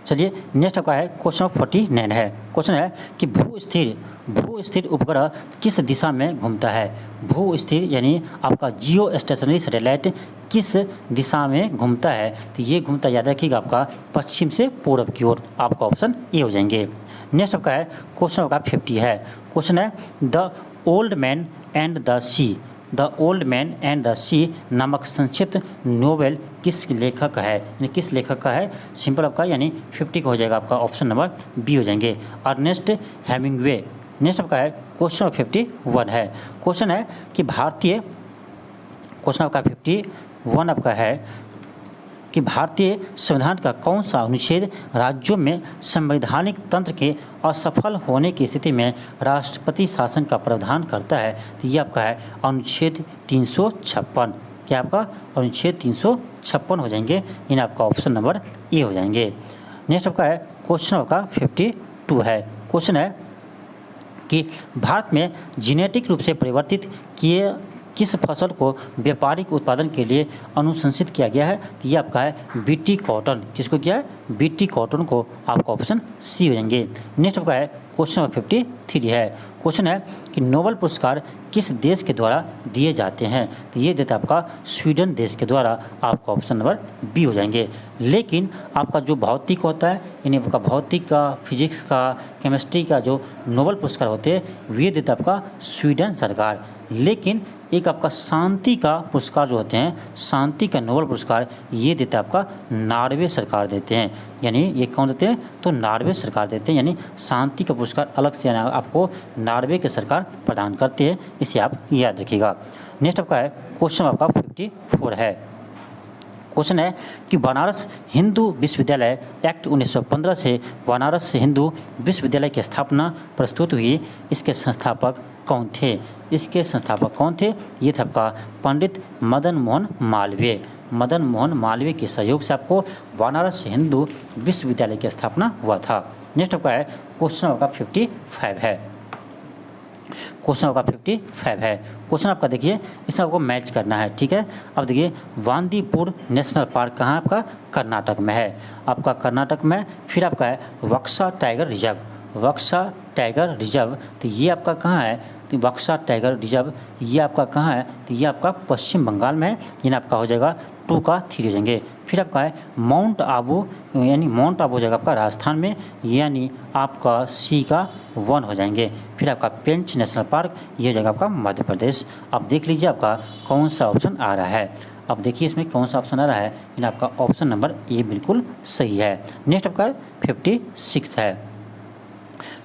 चलिए नेक्स्ट आपका है क्वेश्चन 49 है। क्वेश्चन है कि भू स्थिर उपग्रह किस दिशा में घूमता है? भू स्थिर यानी आपका जियो स्टेशनरी सैटेलाइट किस दिशा में घूमता है? तो ये घूमता याद रखिएगा आपका पश्चिम से पूर्व की ओर। आपका ऑप्शन ए हो जाएंगे। नेक्स्ट आपका है क्वेश्चन आपका 50 है। क्वेश्चन है the old man and the sea the old man and the sea नामक संक्षिप्त नोवेल किस लेखक है, यानी किस लेखक का है। सिंपल आपका यानी 50 का हो जाएगा आपका ऑप्शन नंबर बी हो जाएंगे, अर्नेस्ट हेमिंग्वे। नेक्स्ट आपका है क्वेश्चन नंबर 51 है। क्वेश्चन है कि भारतीय, क्वेश्चन आपका 51 आपका है कि भारतीय संविधान का कौन सा अनुच्छेद राज्यों में संवैधानिक तंत्र के असफल होने की स्थिति में राष्ट्रपति शासन का प्रावधान करता है। तो ये आपका है अनुच्छेद 356। क्या आपका अनुच्छेद 356 हो जाएंगे, इन आपका ऑप्शन नंबर ए हो जाएंगे। नेक्स्ट आपका है क्वेश्चन आपका 52 है। क्वेश्चन है कि भारत में जेनेटिक रूप से परिवर्तित किए किस फसल को व्यापारिक उत्पादन के लिए अनुशंसित किया गया है। तो ये आपका है बीटी कॉटन। किसको किया है, बीटी कॉटन को आपका ऑप्शन सी हो जाएंगे। नेक्स्ट आपका है क्वेश्चन नंबर 53 है। क्वेश्चन है कि नोबेल पुरस्कार किस देश के द्वारा दिए जाते हैं। तो ये देता है आपका स्वीडन देश के द्वारा, आपका ऑप्शन नंबर बी हो जाएंगे। लेकिन आपका जो भौतिक होता है, यानी आपका भौतिक का, फिजिक्स का, केमिस्ट्री का जो नोबेल पुरस्कार होते हैं वे देता है आपका स्वीडन सरकार। लेकिन एक आपका शांति का पुरस्कार जो होते हैं, शांति का नोबेल पुरस्कार, ये देता है आपका नॉर्वे सरकार देते हैं। यानी ये कौन देते हैं, तो नॉर्वे सरकार देते हैं। यानी शांति का पुरस्कार अलग से यानी आपको नॉर्वे की सरकार प्रदान करते हैं, इसे आप याद रखिएगा। नेक्स्ट आपका है क्वेश्चन आपका 54 है। क्वेश्चन है कि बनारस हिंदू विश्वविद्यालय एक्ट 1915 से बनारस हिंदू विश्वविद्यालय की स्थापना प्रस्तुत हुई, इसके संस्थापक कौन थे। इसके संस्थापक कौन थे, ये थे आपका पंडित मदन मोहन मालवीय। मदन मोहन मालवीय के सहयोग से आपको बनारस हिंदू विश्वविद्यालय की स्थापना हुआ था। नेक्स्ट आपका है क्वेश्चन आपका 55 है। क्वेश्चन आपका 55 है। क्वेश्चन आपका देखिए, इसमें आपको मैच करना है, ठीक है। अब देखिए वांदीपुर नेशनल पार्क कहाँ है, आपका कर्नाटक में है, आपका कर्नाटक में। फिर आपका है बक्सा टाइगर रिजर्व, बक्सा टाइगर रिजर्व, तो ये आपका कहाँ है, तो बक्सा टाइगर रिजर्व ये आपका कहाँ है, तो ये आपका पश्चिम बंगाल में है। ये आपका हो जाएगा 2 का 3 हो जाएंगे। फिर आपका है माउंट आबू, यानी माउंट आबू हो जाएगा आपका राजस्थान में, यानी आपका सी का 1 हो जाएंगे। फिर आपका पेंच नेशनल पार्क ये हो जाएगा आपका मध्य प्रदेश। अब देख लीजिए आपका कौन सा ऑप्शन आ रहा है। अब देखिए इसमें कौन सा ऑप्शन आ रहा है, इन आपका ऑप्शन नंबर ए बिल्कुल सही है। नेक्स्ट आपका 56 है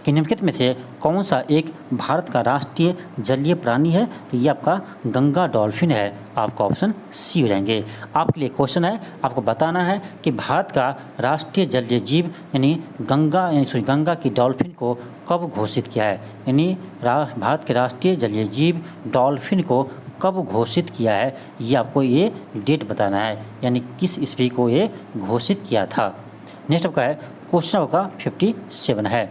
कि निम्नलिखित में से कौन सा एक भारत का राष्ट्रीय जलीय प्राणी है। तो ये आपका गंगा डॉल्फिन है, आपका ऑप्शन सी हो जाएंगे। आपके लिए क्वेश्चन है, आपको बताना है कि भारत का राष्ट्रीय जलीय जीव यानी गंगा की डॉल्फिन को कब घोषित किया है। यानी भारत के राष्ट्रीय जलीय जीव डॉल्फिन को कब घोषित किया है, ये आपको ये डेट बताना है, यानी किस ईस्वी को ये घोषित किया था। नेक्स्ट आपका है क्वेश्चन आपका 57 है।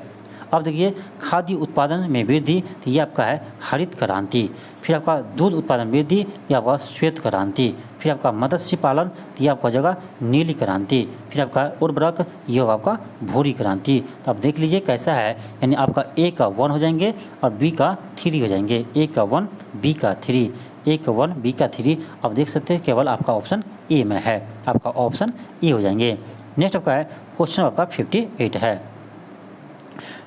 अब देखिए खाद्य उत्पादन में वृद्धि, तो ये आपका है हरित क्रांति। फिर आपका दूध उत्पादन वृद्धि, ये आपका श्वेत क्रांति। फिर आपका मत्स्य पालन, तो ये आपका हो जाएगा नीली क्रांति। फिर आपका उर्वरक, ये होगा आपका भूरी क्रांति। तो आप देख लीजिए कैसा है, यानी आपका ए का 1 हो जाएंगे और बी का 3 हो जाएंगे। ए का 1, बी का 3, ए का 1, बी का 3। आप देख सकते हैं केवल आपका ऑप्शन ए में है, आपका ऑप्शन ए हो जाएंगे। नेक्स्ट आपका है क्वेश्चन आपका 58 है।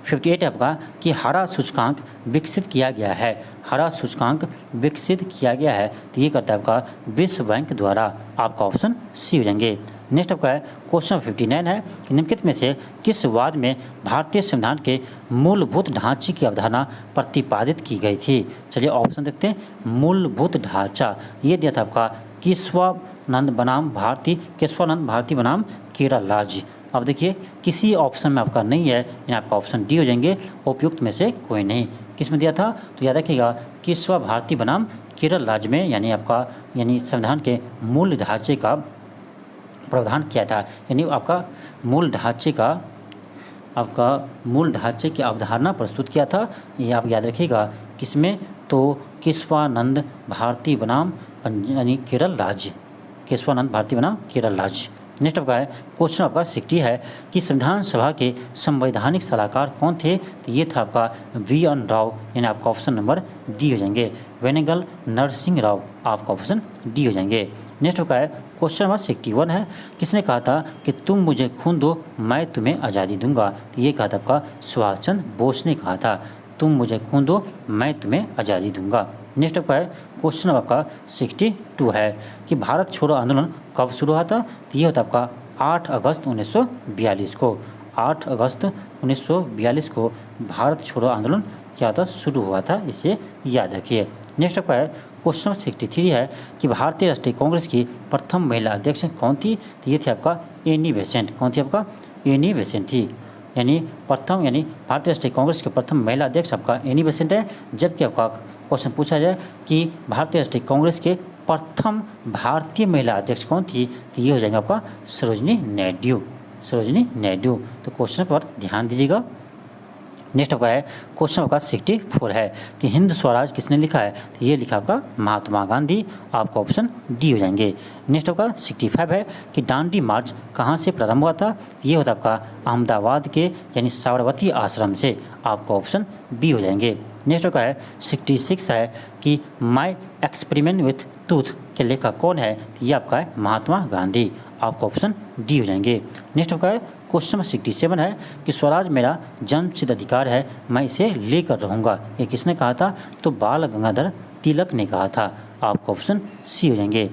58 आपका कि हरा सूचकांक विकसित किया गया है, हरा सूचकांक विकसित किया गया है, तो ये करता है आपका विश्व बैंक द्वारा, आपका ऑप्शन सी हो जाएंगे। नेक्स्ट आपका है क्वेश्चन 59 है कि निम्नलिखित में से किस वाद में भारतीय संविधान के मूलभूत ढांचे की अवधारणा प्रतिपादित की गई थी। चलिए ऑप्शन देखते हैं। मूलभूत ढांचा ये दिया था आपका केशवानंद बनाम भारती बनाम केरल राज्य। अब देखिए किसी ऑप्शन में आपका नहीं है, यानी आपका ऑप्शन डी हो जाएंगे, उपयुक्त में से कोई नहीं। किस में दिया था, तो याद रखिएगा केशवा भारती बनाम केरल राज्य में, यानी आपका संविधान के मूल ढांचे का प्रावधान किया था, यानी आपका मूल ढांचे की अवधारणा प्रस्तुत किया था। ये आप याद रखिएगा किसमें, तो केशवानंद भारती बनाम यानी केरल राज्य, केशवानंद भारती बनाम केरल राज्य। नेक्स्ट आपका है क्वेश्चन आपका 60 है कि संविधान सभा के संवैधानिक सलाहकार कौन थे। तो ये था आपका VN राव, यानी आपका ऑप्शन नंबर डी हो जाएंगे। वेनेगल नरसिंह राव, आपका ऑप्शन डी हो जाएंगे। नेक्स्ट आपका है क्वेश्चन नंबर 61 है। किसने कहा था कि तुम मुझे खून दो मैं तुम्हें आज़ादी दूंगा। तो ये कहा था आपका सुभाष चंद्र बोस ने कहा था। तुम मुझे खून दो, मैं तुम्हें आज़ादी दूंगा। नेक्स्ट आपका है क्वेश्चन आपका 62 है कि भारत छोड़ो आंदोलन कब शुरू हुआ था? तो ये होता है आपका 8 अगस्त 1942 को। 8 अगस्त 1942 को भारत छोड़ो आंदोलन क्या था? शुरू हुआ था, इसे याद रखिए। नेक्स्ट आपका है क्वेश्चन नंबर 63 है कि भारतीय राष्ट्रीय कांग्रेस की प्रथम महिला अध्यक्ष कौन थी? तो ये थी आपका एनी बेसेंट। कौन थी आपका? एनी बेसेंट थी। यानी प्रथम यानी भारतीय राष्ट्रीय कांग्रेस के प्रथम महिला अध्यक्ष आपका एनी बेसेंट है। जबकि आपका क्वेश्चन पूछा जाए कि भारतीय राष्ट्रीय कांग्रेस के प्रथम भारतीय महिला अध्यक्ष कौन थी? तो ये हो जाएगा आपका सरोजिनी नायडू। सरोजिनी नायडू। तो क्वेश्चन पर ध्यान दीजिएगा। नेक्स्ट आपका है क्वेश्चन आपका 64 है कि हिंद स्वराज किसने लिखा है? तो ये लिखा आपका महात्मा गांधी। आपका ऑप्शन डी हो जाएंगे। नेक्स्ट आपका 65 है कि दांडी मार्च कहाँ से प्रारंभ हुआ था? ये होता आपका अहमदाबाद के यानी साबरमती आश्रम से। आपका ऑप्शन बी हो जाएंगे। नेक्स्ट आपका है 66 है कि माई एक्सपेरिमेंट विथ टूथ के लेखक कौन है? तो ये आपका है महात्मा गांधी। आपका ऑप्शन डी हो जाएंगे। नेक्स्ट आपका है क्वेश्चन नंबर 67 है कि स्वराज मेरा जन्मसिद्ध अधिकार है, मैं इसे लेकर रहूँगा। ये किसने कहा था? तो बाल गंगाधर तिलक ने कहा था। आपका ऑप्शन सी हो जाएंगे।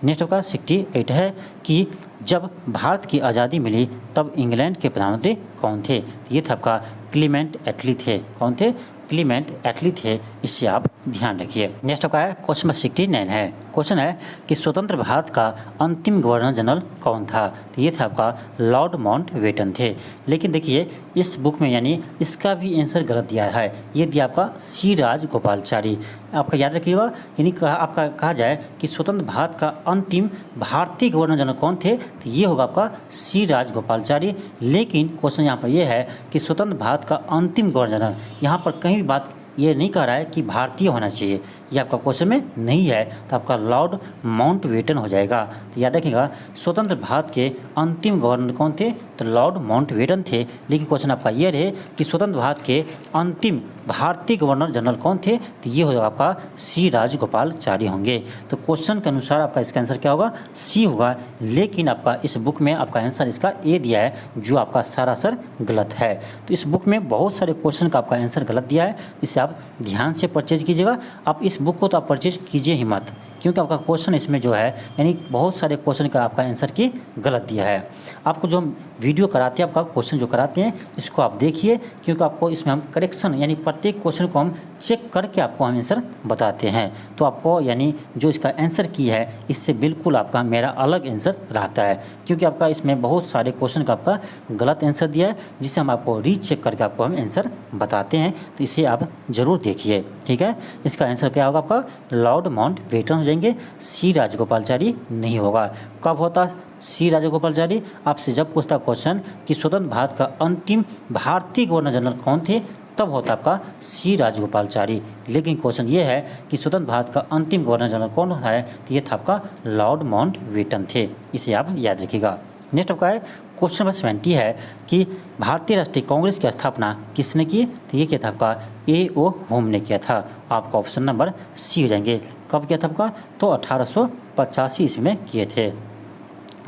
नेक्स्ट आपका 68 है कि जब भारत की आज़ादी मिली तब इंग्लैंड के प्रधानमंत्री कौन थे? ये था आपका क्लीमेंट एटली थे। कौन थे? क्लीमेंट एटली थे। इससे आप ध्यान रखिए। नेक्स्ट आपका है क्वेश्चन नंबर 69 है। क्वेश्चन है कि स्वतंत्र भारत का अंतिम गवर्नर जनरल कौन था? तो ये था आपका लॉर्ड माउंटबेटन थे। लेकिन देखिए इस बुक में यानी इसका भी आंसर गलत दिया है। ये दिया आपका सी राजगोपालाचारी। आपका याद रखिएगा। यानी आपका कहा जाए कि स्वतंत्र भारत का अंतिम भारतीय गवर्नर जनरल कौन थे? तो ये होगा आपका सी राजगोपालाचारी। लेकिन क्वेश्चन यहाँ पर यह है कि स्वतंत्र भारत का अंतिम गवर्नर जनरल, यहाँ पर कहीं भी बात ये नहीं कह रहा है कि भारतीय होना चाहिए, ये आपका क्वेश्चन में नहीं है। तो आपका लॉर्ड माउंटबेटन हो जाएगा। तो याद रखिएगा स्वतंत्र भारत के अंतिम गवर्नर कौन थे? तो लॉर्ड माउंटबेटन थे। लेकिन क्वेश्चन आपका ये रहे कि स्वतंत्र भारत के अंतिम भारतीय गवर्नर जनरल कौन थे? तो ये होगा आपका सी राजगोपालाचारी होंगे। तो क्वेश्चन के अनुसार आपका इसका आंसर क्या होगा? सी होगा। लेकिन आपका इस बुक में आपका आंसर इसका ए दिया है, जो आपका सरासर गलत है। तो इस बुक में बहुत सारे क्वेश्चन का आपका आंसर गलत दिया है। इससे आप ध्यान से परचेज कीजिएगा। आप इस बुक को तो आप परचेज कीजिए ही मत, क्योंकि आपका क्वेश्चन इसमें जो है यानी बहुत सारे क्वेश्चन का आपका आंसर की गलत दिया है। आपको जो वीडियो कराते हैं, आपका क्वेश्चन जो कराते हैं, इसको आप देखिए, क्योंकि आपको इसमें हम करेक्शन यानी प्रत्येक क्वेश्चन को हम चेक करके आपको हम आंसर बताते हैं। तो आपको यानी जो इसका आंसर की है इससे बिल्कुल आपका मेरा अलग आंसर रहता है, क्योंकि आपका इसमें बहुत सारे क्वेश्चन का आपका गलत आंसर दिया है, जिससे हम आपको रीचेक करके आपको हम आंसर बताते हैं। तो इसे आप ज़रूर देखिए, ठीक है। इसका आंसर क्या होगा? आपका लॉर्ड माउंटबेटन हो जाएंगे। सी राजगोपालाचारी नहीं होगा। कब होता सी राजगोपालाचारी? आपसे जब पूछता क्वेश्चन कि स्वतंत्र भारत का अंतिम भारतीय गवर्नर जनरल कौन थे, तब होता आपका सी राजगोपालाचारी। लेकिन क्वेश्चन ये है कि स्वतंत्र भारत का अंतिम गवर्नर जनरल कौन होता है? तो ये था आपका लॉर्ड माउंटबेटन थे। इसे आप याद रखिएगा। नेक्स्ट आपका है क्वेश्चन नंबर 70 है कि भारतीय राष्ट्रीय कांग्रेस की स्थापना किसने की? तो ये क्या था? आपका A.O. होम ने किया था। आपका ऑप्शन नंबर सी हो जाएंगे। कब किया था आपका? तो 1885 ईस्वी में किए थे।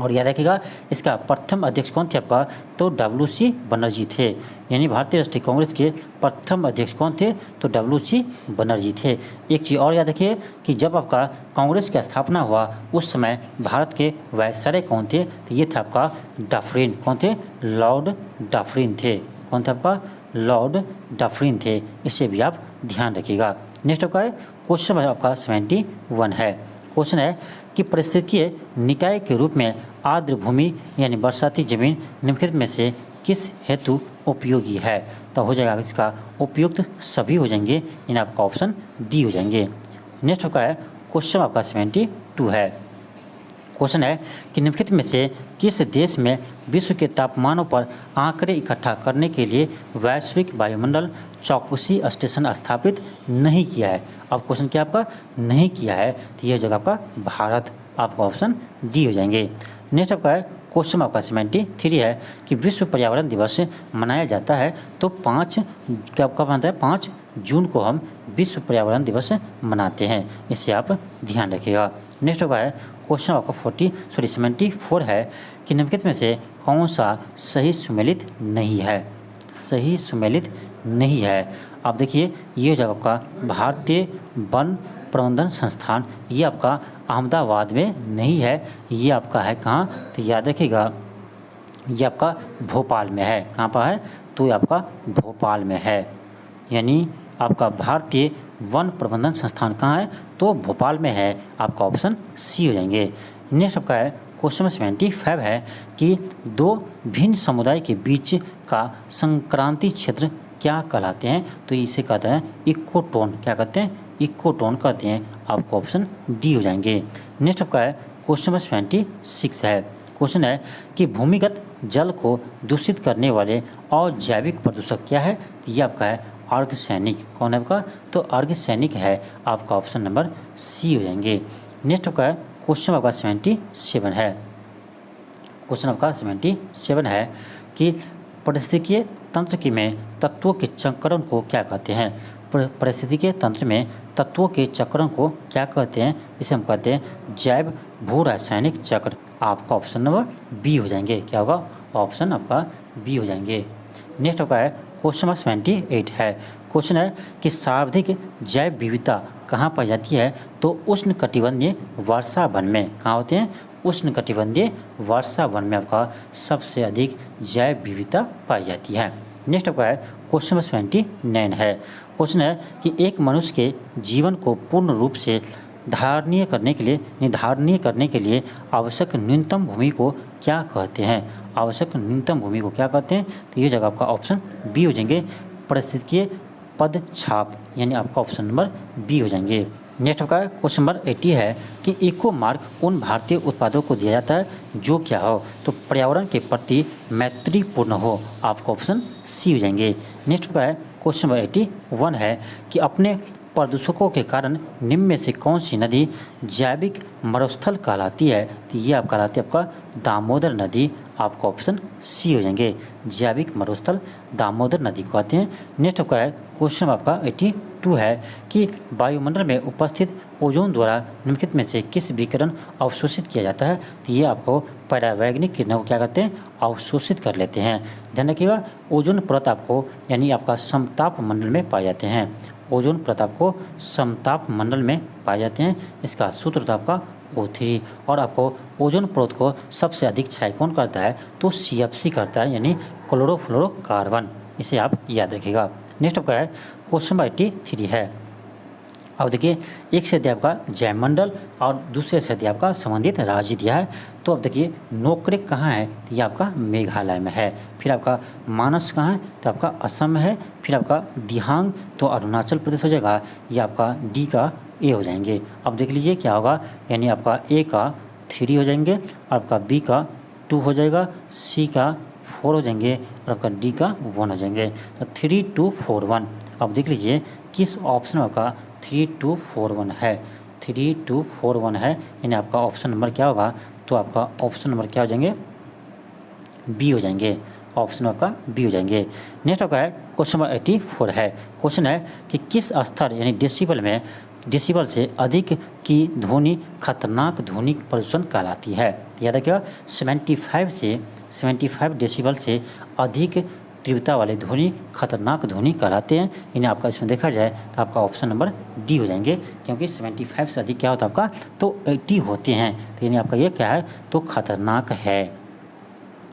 और याद रखिएगा इसका प्रथम अध्यक्ष कौन थे? आपका तो WC बनर्जी थे। यानी भारतीय राष्ट्रीय कांग्रेस के प्रथम अध्यक्ष कौन थे? तो WC बनर्जी थे। एक चीज़ और याद रखिए कि जब आपका कांग्रेस की स्थापना हुआ उस समय भारत के वायसराय कौन थे? तो ये था आपका डफरिन। कौन थे? लॉर्ड डफरिन थे। कौन थे? आपका लॉर्ड डफरिन थे। इससे भी आप ध्यान रखिएगा। नेक्स्ट आपका है क्वेश्चन आपका 71 है। क्वेश्चन है कि पारिस्थितिकीय निकाय के रूप में आर्द्र भूमि यानी बरसाती जमीन निम्नलिखित में से किस हेतु उपयोगी है? तो हो जाएगा इसका उपयुक्त सभी हो जाएंगे। यानी आपका ऑप्शन डी हो जाएंगे। नेक्स्ट आपका है क्वेश्चन आपका 72 है। क्वेश्चन है कि निम्नलिखित में से किस देश में विश्व के तापमानों पर आंकड़े इकट्ठा करने के लिए वैश्विक वायुमंडल चौकसी स्टेशन स्थापित नहीं किया है? अब क्वेश्चन क्या आपका नहीं किया है? तो यह जगह आपका भारत। आपका ऑप्शन डी हो जाएंगे। नेक्स्ट आपका है क्वेश्चन आपका 73 है कि विश्व पर्यावरण दिवस मनाया जाता है तो 5 कब बनता है? 5 जून को हम विश्व पर्यावरण दिवस मनाते हैं। इससे आप ध्यान रखिएगा। नेक्स्ट आपका है क्वेश्चन आपका 74 है कि निम्नलिखित में से कौन सा सही सुमेलित नहीं है? सही सुमेलित नहीं है। आप देखिए ये जो आपका भारतीय वन प्रबंधन संस्थान ये आपका अहमदाबाद में नहीं है, ये आपका है कहाँ, तो याद रखिएगा ये आपका भोपाल में है। कहाँ पर है, तो ये आपका भोपाल में है। यानी आपका भारतीय वन प्रबंधन संस्थान कहाँ है, तो भोपाल में है। आपका ऑप्शन सी हो जाएंगे। नेक्स्ट आपका है क्वेश्चन नंबर 75 है कि दो भिन्न समुदाय के बीच का संक्रांति क्षेत्र क्या कहलाते हैं, तो इसे कहते हैं इकोटोन। क्या कहते हैं, इकोटोन कहते हैं। आपको ऑप्शन डी हो जाएंगे। नेक्स्ट आपका है क्वेश्चन नंबर 76 है। क्वेश्चन है कि भूमिगत जल को दूषित करने वाले और जैविक प्रदूषक क्या है, तो ये आपका है आर्सेनिक। कौन है आपका, तो आर्सेनिक है। आपका ऑप्शन नंबर सी हो जाएंगे। नेक्स्ट आपका है क्वेश्चन आपका 77 है। क्वेश्चन आपका 77 है कि पारिस्थितिकीय तंत्र के में तत्वों के चक्रण को क्या कहते हैं। पारिस्थितिकीय तंत्र में तत्वों के चक्रण को क्या कहते हैं, इसे हम कहते हैं जैव भू रासायनिक चक्र। आपका ऑप्शन नंबर बी हो जाएंगे। क्या होगा, ऑप्शन आपका बी हो जाएंगे। नेक्स्ट आपका है क्वेश्चन नंबर 78 है। क्वेश्चन है कि सर्वाधिक जैव विविधता कहाँ पाई जाती है, तो उष्ण कटिबंधीय वर्षा वन में। कहाँ होते हैं, उष्ण कटिबंधीय वर्षा वन में आपका सबसे अधिक जैव विविधता पाई जाती है। नेक्स्ट आपका है क्वेश्चन नंबर 79 है। क्वेश्चन है कि एक मनुष्य के जीवन को पूर्ण रूप से निर्धारणीय करने के लिए आवश्यक न्यूनतम भूमि को क्या कहते हैं। आवश्यक न्यूनतम भूमि को क्या कहते हैं, तो ये जगह आपका ऑप्शन बी हो जाएंगे पारिस्थितिकीय पद छाप। यानी आपका ऑप्शन नंबर बी हो जाएंगे। नेक्स्ट आपका क्वेश्चन नंबर 80 है कि इको मार्क उन भारतीय उत्पादों को दिया जाता है जो क्या हो, तो पर्यावरण के प्रति मैत्रीपूर्ण हो। आपका ऑप्शन सी हो जाएंगे। नेक्स्ट आपका है क्वेश्चन नंबर 81 है कि अपने प्रदूषकों के कारण निम्न में से कौन सी नदी जैविक मरुस्थल कहलाती है, तो ये आप कहलाती है आपका दामोदर नदी। आपका ऑप्शन सी हो जाएंगे। जैविक मरुस्थल दामोदर नदी को कहते हैं। नेक्स्ट आपका है क्वेश्चन आपका 82 है कि वायुमंडल में उपस्थित ओजोन द्वारा निम्नलिखित में से किस विकिरण अवशोषित किया जाता है, तो ये आपको परावैंगिक किरणों को क्या कहते हैं, अवशोषित कर लेते हैं। ध्यान रखिएगा ओजोन परत आपको यानी आपका समताप मंडल में पाए जाते हैं। ओजोन परत आपको समताप मंडल में पाए जाते हैं। इसका सूत्र था आपका O3। और आपको ओजोन परत को सबसे अधिक क्षय कौन करता है, तो CFC करता है यानी क्लोरोफ्लोरोकार्बन। इसे आप याद रखिएगा। नेक्स्ट आपका है क्वेश्चन नंबर 83 है। अब देखिए एक से दिया आपका जयमंडल और दूसरे से दिया आपका संबंधित राज्य दिया है। तो अब देखिए नोकरेक कहाँ है, तो ये आपका मेघालय में है। फिर आपका मानस कहाँ है, तो आपका असम में है। फिर आपका दिहांग तो अरुणाचल प्रदेश हो जाएगा। ये आपका डी का ए हो जाएंगे। अब देख लीजिए क्या होगा, यानी आपका ए का 3 हो जाएंगे, आपका बी का 2 हो जाएगा, सी का 4 हो जाएंगे और आपका डी का 1 हो जाएंगे। तो 3, 2, 4, 1। अब देख लीजिए किस ऑप्शन में आपका 3, 2, 4, 1 है। 3, 2, 4, 1 है, यानी आपका ऑप्शन नंबर क्या होगा, तो आपका ऑप्शन नंबर क्या हो जाएंगे, बी हो जाएंगे। ऑप्शन आपका बी हो जाएंगे। नेक्स्ट आपका है क्वेश्चन नंबर 84 है। क्वेश्चन है कि किस स्तर यानी डेसिबल से अधिक की ध्वनि खतरनाक ध्वनि प्रदूषण कहलाती है। याद रखिएगा 75 डेसिबल से अधिक तीव्रता वाले ध्वनि खतरनाक ध्वनि कहलाते हैं। इन्हें आपका इसमें देखा जाए तो आपका ऑप्शन नंबर डी हो जाएंगे, क्योंकि 75 से अधिक क्या होता है आपका, तो 80 होते हैं। तो यानी आपका ये क्या है, तो खतरनाक है।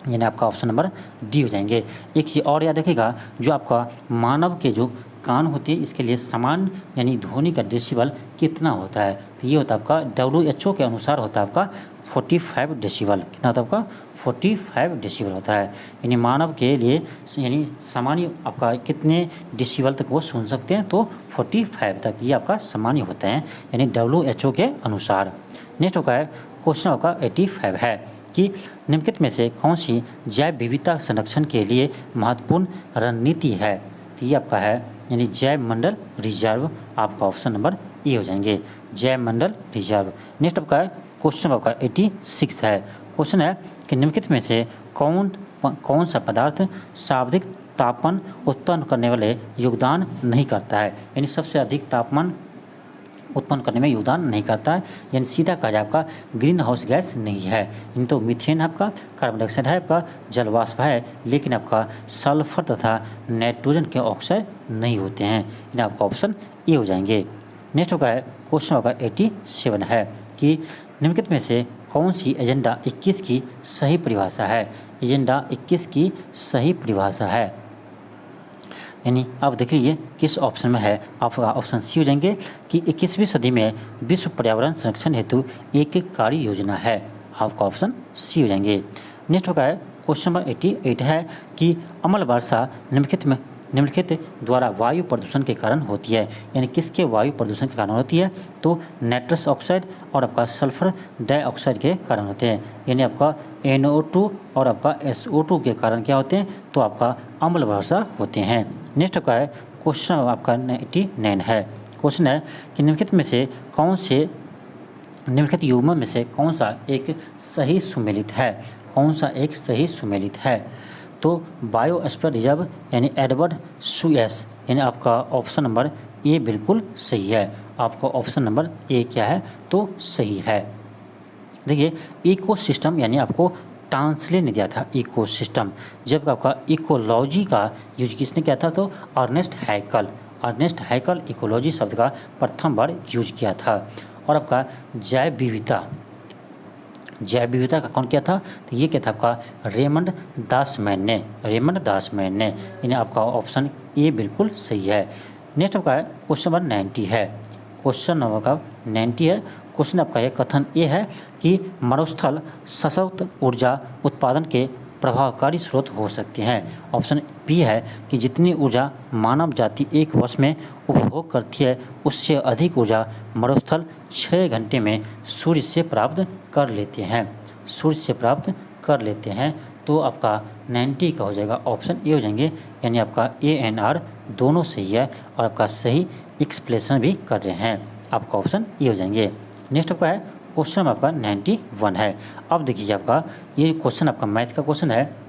यानी आपका ऑप्शन नंबर डी हो जाएंगे। एक चीज़ और याद रखिएगा, जो आपका मानव के जो कान होते हैं इसके लिए समान यानी ध्वनि का डेसिबल कितना होता है, तो ये होता है आपका WHO के अनुसार होता है आपका 45 डेसिबल। कितना होता है आपका 45 डेसिबल होता है। यानी मानव के लिए यानी सामान्य आपका कितने डेसिबल तक वो सुन सकते हैं, तो 45 तक ये आपका सामान्य होते हैं यानी WHO के अनुसार। नेक्स्ट होगा है क्वेश्चन आपका 85 है कि निम्नलिखित में से कौन सी जैव विविधता संरक्षण के लिए महत्वपूर्ण रणनीति है, तो ये आपका है यानी जैव मंडल रिजर्व। आपका ऑप्शन नंबर ए हो जाएंगे, जैव मंडल रिजर्व। नेक्स्ट आपका है क्वेश्चन आपका 86 है। क्वेश्चन है कि निम्नलिखित में से कौन सा पदार्थ सर्वाधिक तापमान उत्पन्न करने वाले योगदान नहीं करता है, यानी सबसे अधिक तापमान उत्पन्न करने में योगदान नहीं करता है, यानी सीधा कहा जाए आपका ग्रीन हाउस गैस नहीं है। इन तो मीथेन आपका, कार्बन डाइऑक्साइड है आपका, जल वाष्प है, लेकिन आपका सल्फर तथा नाइट्रोजन के ऑक्साइड नहीं होते हैं। इन्हें आपका ऑप्शन ए हो जाएंगे। नेक्स्ट होगा है क्वेश्चन होगा 87 है कि निम्नलिखित में से कौन सी एजेंडा 21 की सही परिभाषा है। एजेंडा 21 की सही परिभाषा है, यानी आप देख लीजिए किस ऑप्शन में है। आपका ऑप्शन सी हो जाएंगे कि 21वीं सदी में विश्व पर्यावरण संरक्षण हेतु एक कार्य योजना है। आपका ऑप्शन सी हो जाएंगे। नेक्स्ट होगा है क्वेश्चन नंबर 88 है कि अम्ल वर्षा निम्नलिखित द्वारा वायु प्रदूषण के कारण होती है, यानी किसके वायु प्रदूषण के कारण होती है, तो नाइट्रस ऑक्साइड और आपका सल्फर डाइऑक्साइड के कारण होते हैं, यानी आपका NO2 और आपका SO2 के कारण क्या होते हैं, तो आपका अम्ल वर्षा होते हैं। नेक्स्ट का है क्वेश्चन आपका 89 है। क्वेश्चन है कि निम्नलिखित युग्मों में से कौन सा एक सही सुमेलित है, कौन सा एक सही सुमेलित है, तो बायोस्फीयर रिजर्व यानी एडवर्ड सुएस, यानी आपका ऑप्शन नंबर ए बिल्कुल सही है। आपका ऑप्शन नंबर ए क्या है, तो सही है। देखिए इकोसिस्टम यानी आपको टांसले ने दिया था इकोसिस्टम, जबकि आपका इकोलॉजी का यूज किसने किया था, तो अर्नेस्ट हैकल इकोलॉजी शब्द का प्रथम बार यूज किया था। और आपका जैव विविधता का कौन किया था, तो ये क्या था आपका रेमंड दासमैन ने, यानी आपका ऑप्शन ए बिल्कुल सही है। नेक्स्ट आपका क्वेश्चन नंबर 90 है। क्वेश्चन नंबर का 90 है। क्वेश्चन आपका यह कथन ये है कि मरुस्थल सशक्त ऊर्जा उत्पादन के प्रभावकारी स्रोत हो सकते हैं। ऑप्शन बी है कि जितनी ऊर्जा मानव जाति एक वर्ष में उपभोग करती है उससे अधिक ऊर्जा मरुस्थल 6 घंटे में सूर्य से प्राप्त कर लेते हैं। तो आपका 90 का हो जाएगा ऑप्शन ए हो जाएंगे, यानी आपका ANR दोनों सही है और आपका सही एक्सप्लेनेशन भी कर रहे हैं। आपका ऑप्शन ए हो जाएंगे। नेक्स्ट आपका है क्वेश्चन आपका 91 है। अब देखिए आपका ये क्वेश्चन आपका मैथ का क्वेश्चन है।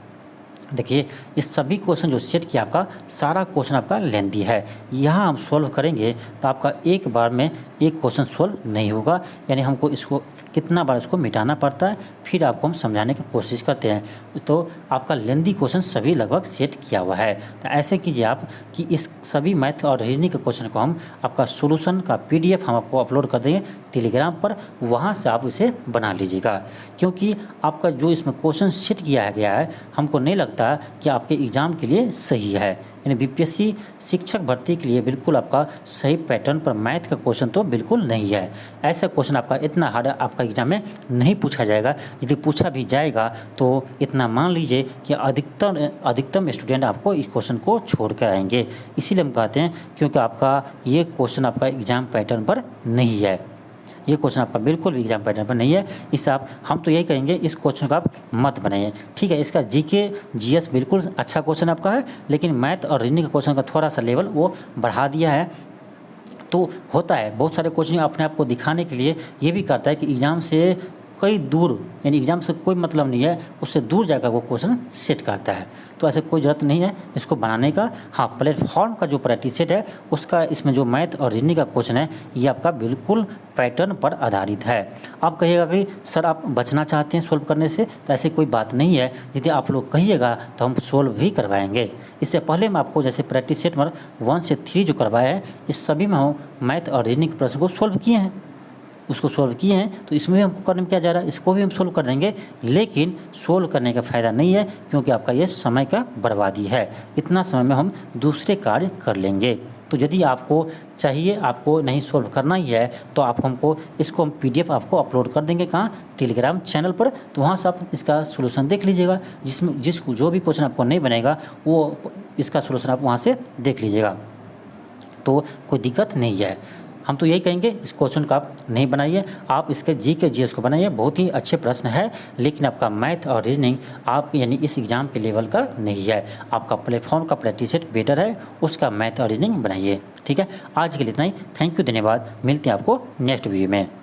देखिए इस सभी क्वेश्चन जो सेट किया आपका सारा क्वेश्चन आपका लेंथी है। यहाँ हम सॉल्व करेंगे तो आपका एक बार में एक क्वेश्चन सॉल्व नहीं होगा, यानी हमको इसको कितना बार इसको मिटाना पड़ता है, फिर आपको हम समझाने की कोशिश करते हैं। तो आपका लेंथी क्वेश्चन सभी लगभग सेट किया हुआ है। तो ऐसे कीजिए आप कि इस सभी मैथ और रीजनिंग के क्वेश्चन को हम आपका सोल्यूशन का PDF हम आपको अपलोड कर देंगे टेलीग्राम पर, वहाँ से आप इसे बना लीजिएगा। क्योंकि आपका जो इसमें क्वेश्चन सेट किया गया है हमको नहीं लगता कि आपके एग्ज़ाम के लिए सही है, यानी BPSC शिक्षक भर्ती के लिए बिल्कुल आपका सही पैटर्न पर मैथ का क्वेश्चन तो बिल्कुल नहीं है। ऐसा क्वेश्चन आपका इतना हार्ड आपका एग्जाम में नहीं पूछा जाएगा। यदि पूछा भी जाएगा तो इतना मान लीजिए कि अधिकतम स्टूडेंट आपको इस क्वेश्चन को छोड़ कर आएंगे। इसीलिए हम कहते हैं क्योंकि आपका ये क्वेश्चन आपका एग्जाम पैटर्न पर नहीं है, ये क्वेश्चन आपका बिल्कुल भी एग्जाम पैटर्न पर नहीं है। इससे हम तो यही कहेंगे इस क्वेश्चन का आप मत बनाइए, ठीक है। इसका GK GS बिल्कुल अच्छा क्वेश्चन आपका है, लेकिन मैथ और रीजनिंग का क्वेश्चन का थोड़ा सा लेवल वो बढ़ा दिया है। तो होता है बहुत सारे क्वेश्चन अपने आप को दिखाने के लिए ये भी करता है कि एग्ज़ाम से कई दूर, यानी एग्ज़ाम से कोई मतलब नहीं है, उससे दूर जाकर वो क्वेश्चन सेट करता है। तो ऐसे कोई ज़रूरत नहीं है इसको बनाने का। हाँ, प्लेटफॉर्म का जो प्रैक्टिस सेट है उसका इसमें जो मैथ और रीजनिंग का क्वेश्चन है ये आपका बिल्कुल पैटर्न पर आधारित है। आप कहिएगा कि सर आप बचना चाहते हैं सोल्व करने से, तो ऐसी कोई बात नहीं है। यदि आप लोग कहिएगा तो हम सोल्व भी करवाएंगे। इससे पहले मैं आपको जैसे प्रैक्टिस सेट नंबर 1 से 3 जो करवाया है इस सभी में हम मैथ और रीजनिंग के प्रश्न को सोल्व किए हैं, तो इसमें भी हमको करने में क्या जा रहा है, इसको भी हम सोल्व कर देंगे। लेकिन सोल्व करने का फ़ायदा नहीं है क्योंकि आपका ये समय का बर्बादी है। इतना समय में हम दूसरे कार्य कर लेंगे। तो यदि आपको चाहिए, आपको नहीं सोल्व करना ही है, तो आप हमको इसको हम PDF आपको अपलोड कर देंगे कहाँ, टेलीग्राम चैनल पर। तो वहाँ से आप इसका सोल्यूशन देख लीजिएगा। जो भी क्वेश्चन आपको नहीं बनेगा वो इसका सोल्यूशन आप वहाँ से देख लीजिएगा, तो कोई दिक्कत नहीं है। हम तो यही कहेंगे इस क्वेश्चन का आप नहीं बनाइए, आप इसके GK GS को बनाइए। बहुत ही अच्छे प्रश्न है, लेकिन आपका मैथ और रीजनिंग आप यानी इस एग्ज़ाम के लेवल का नहीं है। आपका प्लेटफॉर्म का प्रैक्टिस सेट बेटर है, उसका मैथ और रीजनिंग बनाइए, ठीक है। आज के लिए इतना ही। थैंक यू, धन्यवाद। मिलते हैं आपको नेक्स्ट वीडियो में।